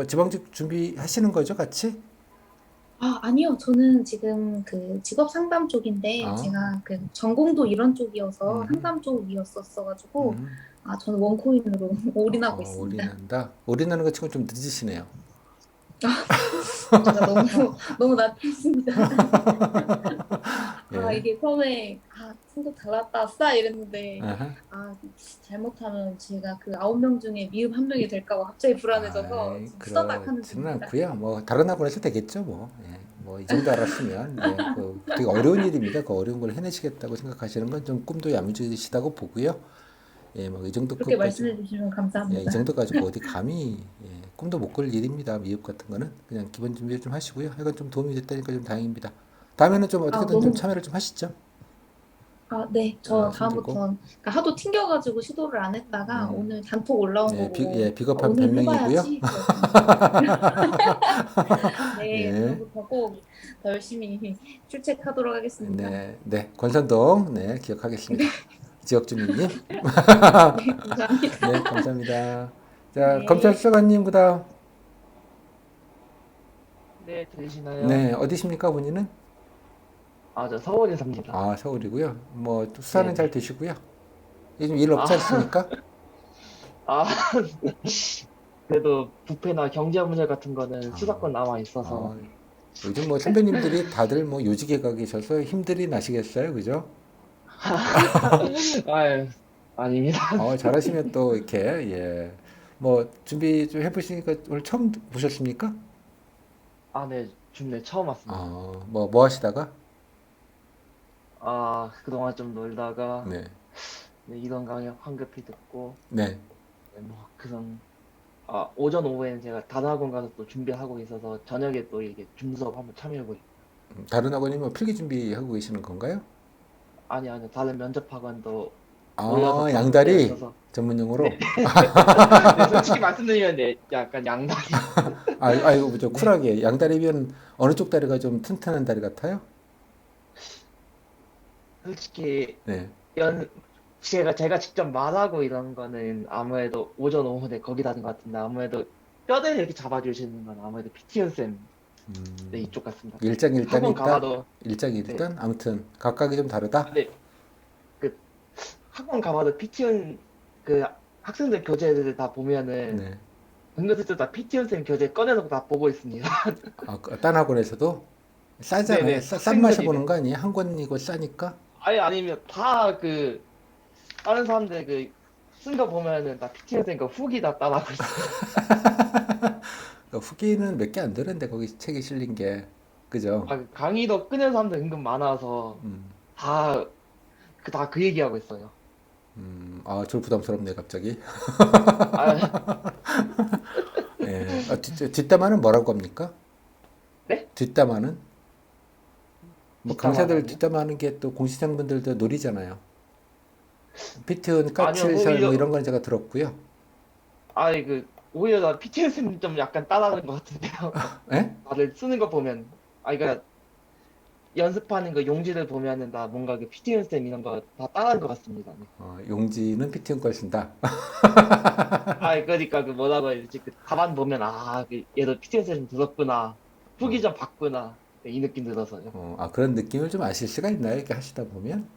Speaker 1: 지방직 준비하시는 거죠, 같이?
Speaker 4: 아, 아니요. 저는 지금 그 직업 상담 쪽인데
Speaker 1: 아,
Speaker 4: 제가 그 전공도 이런 쪽이어서
Speaker 1: 음,
Speaker 4: 상담 쪽이었었어가지고
Speaker 1: 음.
Speaker 4: 저는 원코인으로 올인하고 있습니다.
Speaker 1: 올인한다. 올인하는 것 치고 좀 늦으시네요.
Speaker 4: 제가 너무 너무 나태했습니다.
Speaker 1: 예.
Speaker 4: 이게 처음에 성적 잘 나왔다 아싸 이랬는데
Speaker 1: 아하.
Speaker 4: 잘못하면 제가 그 9명 중에 미흡 한 명이 될까 봐 갑자기 불안해져서
Speaker 1: 아이,
Speaker 4: 지금 후다닥 하는
Speaker 1: 그렇지는
Speaker 4: 중입니다.
Speaker 1: 않고요. 뭐 다른 학원에서 되겠죠, 뭐. 예. 뭐 이 정도 알았으면 되게 어려운 일입니다. 그 어려운 걸 해내시겠다고 생각하시는 건 좀 꿈도 야무지시다고 보고요. 예, 뭐 이 정도
Speaker 4: 그렇게
Speaker 1: 급까지
Speaker 4: 말씀해 주시면
Speaker 1: 예, 이
Speaker 4: 감사합니다.
Speaker 1: 정도 가지고 어디 감히 꿈도 못 꿀 일입니다. 미흡 같은 거는 그냥 기본 준비 좀 하시고요. 이건 좀 도움이 됐다니까 좀 다행입니다. 다음에는 좀 어떻게든 좀
Speaker 4: 너무
Speaker 1: 참여를 좀 하시죠.
Speaker 4: 네. 저
Speaker 1: 힘들고.
Speaker 4: 다음부터 그러니까 하도 튕겨가지고 시도를 안 했다가
Speaker 1: 음,
Speaker 4: 오늘 단톡 올라온 거 보고
Speaker 1: 비겁한
Speaker 4: 오늘
Speaker 1: 변명이고요.
Speaker 4: 해봐야지 그랬습니다. 네,
Speaker 1: 예,
Speaker 4: 다음부터 꼭 더 열심히 출첵하도록 하겠습니다.
Speaker 1: 네, 권선동, 네, 기억하겠습니다. 지역 주민님,
Speaker 4: 네, 감사합니다.
Speaker 1: 네, 감사합니다. 자, 검찰
Speaker 4: 네.
Speaker 1: 수사관님 그다음,
Speaker 5: 네, 들리시나요?
Speaker 1: 네, 어디십니까 본인은?
Speaker 5: 아, 저 서울에 삽니다.
Speaker 1: 아, 서울이고요. 뭐 수사는 잘
Speaker 5: 네네.
Speaker 1: 되시고요. 요즘 일 없지
Speaker 5: 아,
Speaker 1: 않습니까?
Speaker 5: 아, 그래도 부패나 경제 문제 같은 거는
Speaker 1: 아,
Speaker 5: 수사권 남아 있어서.
Speaker 1: 아, 요즘 뭐 선배님들이 다들 뭐 요직에 가 계셔서 힘들이 나시겠어요, 그죠?
Speaker 5: 아유, 아닙니다.
Speaker 1: 잘하시면 또 이렇게 뭐 준비 좀 해보시니까 오늘 처음 보셨습니까?
Speaker 5: 아, 네, 준비 처음 왔습니다.
Speaker 1: 뭐 하시다가?
Speaker 5: 아, 그동안 좀 놀다가,
Speaker 1: 네,
Speaker 5: 네, 이동 강의 황급히 듣고,
Speaker 1: 네.
Speaker 5: 네, 뭐, 오전 오후에는 제가 단학원 가서 또 준비하고 있어서 저녁에 또 이게 줌수업 한번 참여해보고,
Speaker 1: 다른 학원이 뭐 필기 준비하고 계시는 건가요?
Speaker 5: 아니요, 다른 면접 학원도 몰려서 가볼 때가
Speaker 1: 양다리
Speaker 5: 있어서.
Speaker 1: 전문 용어로?
Speaker 5: 네, 네, 솔직히 말씀드리면, 네, 약간 양다리.
Speaker 1: 아이고, 저
Speaker 5: 네.
Speaker 1: 쿨하게. 양다리면 어느 쪽 다리가 좀 튼튼한 다리 같아요?
Speaker 5: 솔직히
Speaker 1: 네.
Speaker 5: 연 제가 직접 말하고 이런 거는 아무래도 오전 오후에 거기 다닌 것 같은데 아무래도 뼈대를 이렇게 잡아주시는 건 아무래도 피티온 쌤 네,
Speaker 1: 음,
Speaker 5: 이쪽 같습니다.
Speaker 1: 일장일단이
Speaker 5: 학원
Speaker 1: 있다?
Speaker 5: 가봐도 네,
Speaker 1: 일장일단? 아무튼 각각이 좀 다르다?
Speaker 5: 근데 그 학원 가봐도 피티온 그 학생들 교재를 다 보면은
Speaker 1: 네.
Speaker 5: 은근슬쩍 다 피티온 쌤 교재 꺼내놓고 다 보고 있습니다.
Speaker 1: 딴 학원에서도 싸잖아요.
Speaker 5: 네네
Speaker 1: 싼 맛에
Speaker 5: 학생들이
Speaker 1: 보는
Speaker 5: 네.
Speaker 1: 거 아니에요? 한 권이고 싸니까?
Speaker 5: 아예 아니면 다 그 다른 사람들 그 쓴 거 보면은 다 피티온 쌤거 후기 다 따라하고 있어요.
Speaker 1: 후기는 몇 개 안 되는데 거기 책이 실린 게. 그죠?
Speaker 5: 아, 강의도 끄는 사람들 은근 많아서
Speaker 1: 음,
Speaker 5: 다 다 그 얘기하고 있어요.
Speaker 1: 저 부담스럽네, 갑자기.
Speaker 5: 아,
Speaker 1: 예. 뒷담화는 뭐라고 합니까?
Speaker 5: 네?
Speaker 1: 뒷담화는? 뭐 강사들
Speaker 5: 뒷담화라니요?
Speaker 1: 뒷담화하는 게 또 공시생분들도 놀이잖아요. 피트은
Speaker 5: 아니요,
Speaker 1: 까칠살 뭐
Speaker 5: 오히려,
Speaker 1: 이런 건 제가 들었고요.
Speaker 5: 오히려 나 PTSD 좀 약간 따라하는 것 같은데요.
Speaker 1: 예?
Speaker 5: 다들 쓰는 거 보면, 그러니까 연습하는 거 용지를 보면은 다 뭔가 그 PTSD 이런 거 다 따라하는 것 같습니다. 네.
Speaker 1: 용지는 피트은 걸 쓴다.
Speaker 5: 그러니까 그 뭐라고 해야 되지? 그 답안 보면, 얘도 PTSD 좀 들었구나. 후기
Speaker 1: 어,
Speaker 5: 좀 봤구나. 네, 이 느낌 들어서요.
Speaker 1: 그런 느낌을 좀 아실 수가 있나요? 이렇게 하시다 보면?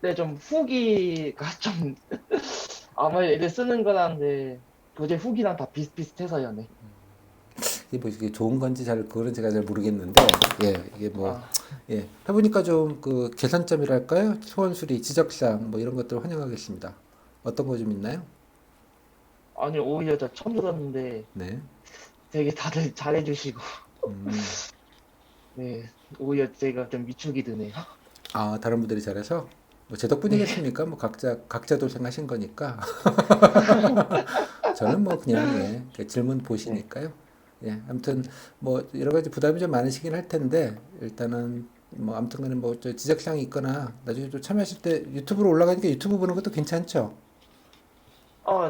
Speaker 5: 근데 좀 후기가 좀, 아마 애들 쓰는 거랑 네, 교재 후기랑 다 비슷비슷해서요, 네.
Speaker 1: 이게 좋은 건지 그거는 제가 잘 모르겠는데, 이게 뭐,
Speaker 5: 아,
Speaker 1: 해보니까 좀 그 개선점이랄까요? 소원수리, 지적사항 뭐 이런 것들 환영하겠습니다. 어떤 거 좀 있나요?
Speaker 5: 아니, 오히려 저 처음 들었는데
Speaker 1: 네.
Speaker 5: 되게 다들 잘해주시고,
Speaker 1: 음,
Speaker 5: 네, 오히려 제가 좀 위축이 드네요.
Speaker 1: 다른 분들이 잘해서? 뭐 제
Speaker 5: 네,
Speaker 1: 덕분이겠습니까? 뭐 각자 도생하신 거니까. 저는 뭐 그냥 그 질문
Speaker 5: 네.
Speaker 1: 보시니까요. 아무튼 뭐 여러 가지 부담이 좀 많으시긴 할 텐데 일단은 뭐 아무튼간에 뭐 저 지적사항이 있거나 나중에 좀 참여하실 때 유튜브로 올라가니까 유튜브 보는 것도 괜찮죠.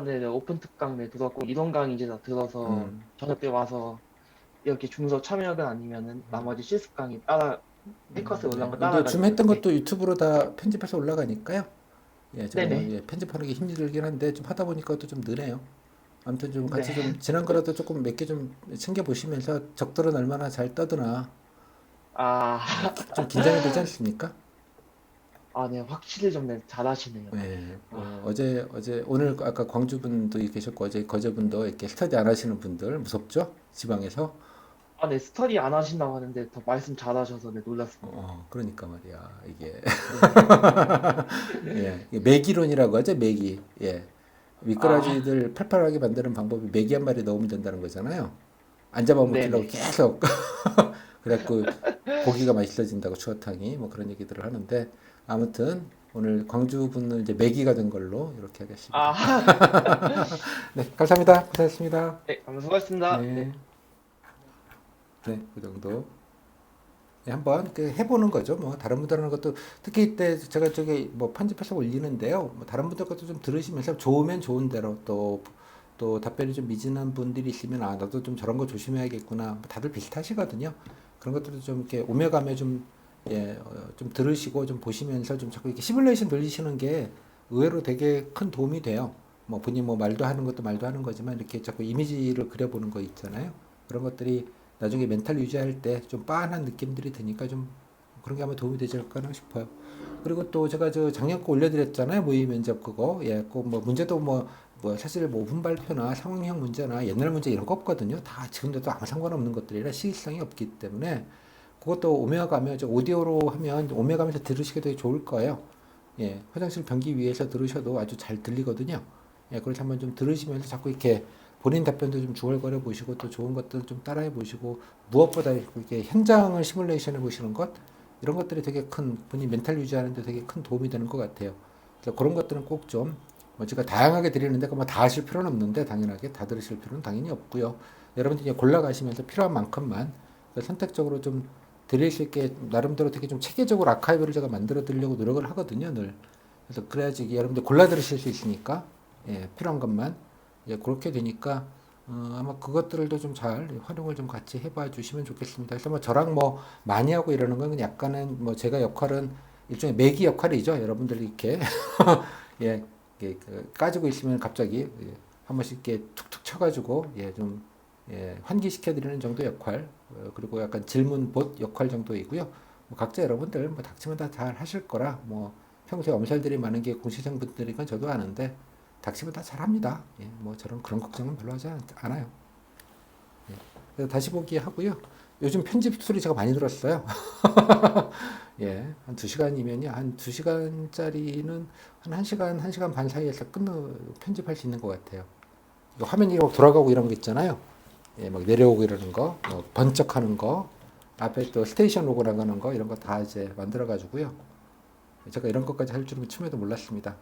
Speaker 5: 네네, 오픈 특강 네, 들었고, 이동 강의 이제 다 들어서
Speaker 1: 음,
Speaker 5: 저녁 때 와서 이렇게 중서 참여가 아니면은 나머지 실습 강의 피커스에 올라온 거
Speaker 1: 근데 줌
Speaker 5: 따라가지고
Speaker 1: 했던
Speaker 5: 이렇게.
Speaker 1: 것도 유튜브로 다 편집해서 올라가니까요. 제가 뭐
Speaker 5: 네네.
Speaker 1: 편집하는 게 힘들긴 한데 좀 하다 보니까 또 좀 느네요. 아무튼 좀 같이
Speaker 5: 네.
Speaker 1: 좀 지난 거라도 조금 몇 개 좀 챙겨 보시면서 적들은 얼마나 잘 떠드나
Speaker 5: 아,
Speaker 1: 좀 긴장이 되지 않습니까?
Speaker 5: 아, 네, 확실히 좀 네, 잘하시네요.
Speaker 1: 예,
Speaker 5: 아,
Speaker 1: 어제 오늘 아까 광주 분도 계셨고 어제 거제 분도 이렇게 스터디 안 하시는 분들 무섭죠? 지방에서.
Speaker 5: 아, 네, 스터디 안 하신다고 하는데 더 말씀 잘하셔서 네, 놀랐습니다.
Speaker 1: 그러니까 말이야 이게
Speaker 5: 네.
Speaker 1: 예, 이게 매기론이라고 하죠 매기. 예,
Speaker 5: 아,
Speaker 1: 미꾸라지들 팔팔하게 만드는 방법이 메기 한 마리 넣으면 된다는 거잖아요. 안 잡아먹히려고
Speaker 5: 네네.
Speaker 1: 계속 그래갖고 고기가 맛있어진다고 추어탕이 뭐 그런 얘기들을 하는데 아무튼 오늘 광주 분은 이제 메기가 된 걸로 이렇게 하겠습니다.
Speaker 5: 아,
Speaker 1: 네, 감사합니다. 고생하셨습니다.
Speaker 5: 네, 수고하셨습니다. 네.
Speaker 1: 네, 네, 그 정도. 네, 한번 그 해보는 거죠. 뭐 다른 분들 하는 것도 특히 이때 제가 저기 뭐 편집해서 올리는데요. 뭐 다른 분들 것도 좀 들으시면서 좋으면 좋은 대로 또 답변이 좀 미진한 분들이 있으면 아 나도 좀 저런 거 조심해야겠구나. 뭐 다들 비슷하시거든요. 그런 것들도 좀 이렇게 오며가며 좀 예, 좀 들으시고 좀 보시면서 좀 자꾸 이렇게 시뮬레이션 돌리시는 게 의외로 되게 큰 도움이 돼요. 뭐 본인 뭐 말도 하는 것도 말도 하는 거지만 이렇게 자꾸 이미지를 그려보는 거 있잖아요. 그런 것들이 나중에 멘탈 유지할 때 좀 빤한 느낌들이 드니까 좀 그런 게 아마 도움이 되지 않을까 싶어요. 그리고 또 제가 저 작년 거 올려드렸잖아요. 모의 면접 그거. 예, 그뭐 문제도 뭐 사실 뭐 오분 발표나 상황형 문제나 옛날 문제 이런 거 없거든요. 다 지금도 아무 상관없는 것들이라 시기성이 없기 때문에 그것도 오며 가며 저 오디오로 하면 오며 가면서 들으시게 되게 좋을 거예요. 예, 화장실 변기 위에서 들으셔도 아주 잘 들리거든요. 예, 그래서 한번 좀 들으시면서 자꾸 이렇게 본인 답변도 좀 중얼거려 보시고 또 좋은 것들 좀 따라해 보시고 무엇보다 이렇게 현장을 시뮬레이션 해 보시는 것 이런 것들이 되게 큰 본인 멘탈 유지하는 데 되게 큰 도움이 되는 것 같아요. 그래서 그런 것들은 꼭 좀 제가 다양하게 드리는데 뭐다 하실 필요는 없는데 당연하게 다 들으실 필요는 당연히 없고요. 여러분들이 이제 골라가시면서 필요한 만큼만 선택적으로 좀 드릴 수 있게 나름대로 되게 좀 체계적으로 아카이브를 제가 만들어 드리려고 노력을 하거든요, 늘. 그래서 그래야지 이게 여러분들 골라 들으실 수 있으니까 예, 필요한 것만 예, 그렇게 되니까 아마 그것들도 좀 잘 활용을 좀 같이 해봐 주시면 좋겠습니다. 그래서 뭐 저랑 뭐 많이 하고 이러는 건 약간은 뭐 제가 역할은 일종의 매기 역할이죠. 여러분들이 이렇게 예, 이렇게 까지고 있으면 갑자기 예, 한 번씩 이렇게 툭툭 쳐가지고 예, 좀 예, 환기시켜 드리는 정도 역할 그리고 약간 질문 봇 역할 정도이고요. 뭐 각자 여러분들 뭐 닥치면 다 잘 하실 거라 뭐 평소에 엄살들이 많은 게 공시생 분들이건 저도 아는데 닥치면 다 잘합니다. 예, 뭐 저런 그런 걱정은 별로 하지 않아요. 예, 그래서 다시 보기 하고요. 요즘 편집 소리 제가 많이 들었어요. 예, 한 2시간이면요. 한 2시간짜리는 한 1시간, 1시간 반 사이에서 편집할 수 있는 것 같아요. 이거 화면이 막 돌아가고 이런 거 있잖아요. 예, 막 내려오고 이러는 거, 뭐 번쩍하는 거, 앞에 또 스테이션 로고 나가는 거 이런 거 다 이제 만들어 가지고요. 제가 이런 것까지 할 줄은 처음에도 몰랐습니다.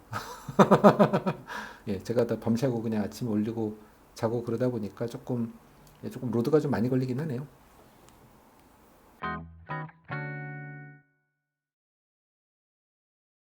Speaker 1: 예, 제가 다 밤새고 그냥 아침에 올리고 자고 그러다 보니까 조금 로드가 좀 많이 걸리긴 하네요.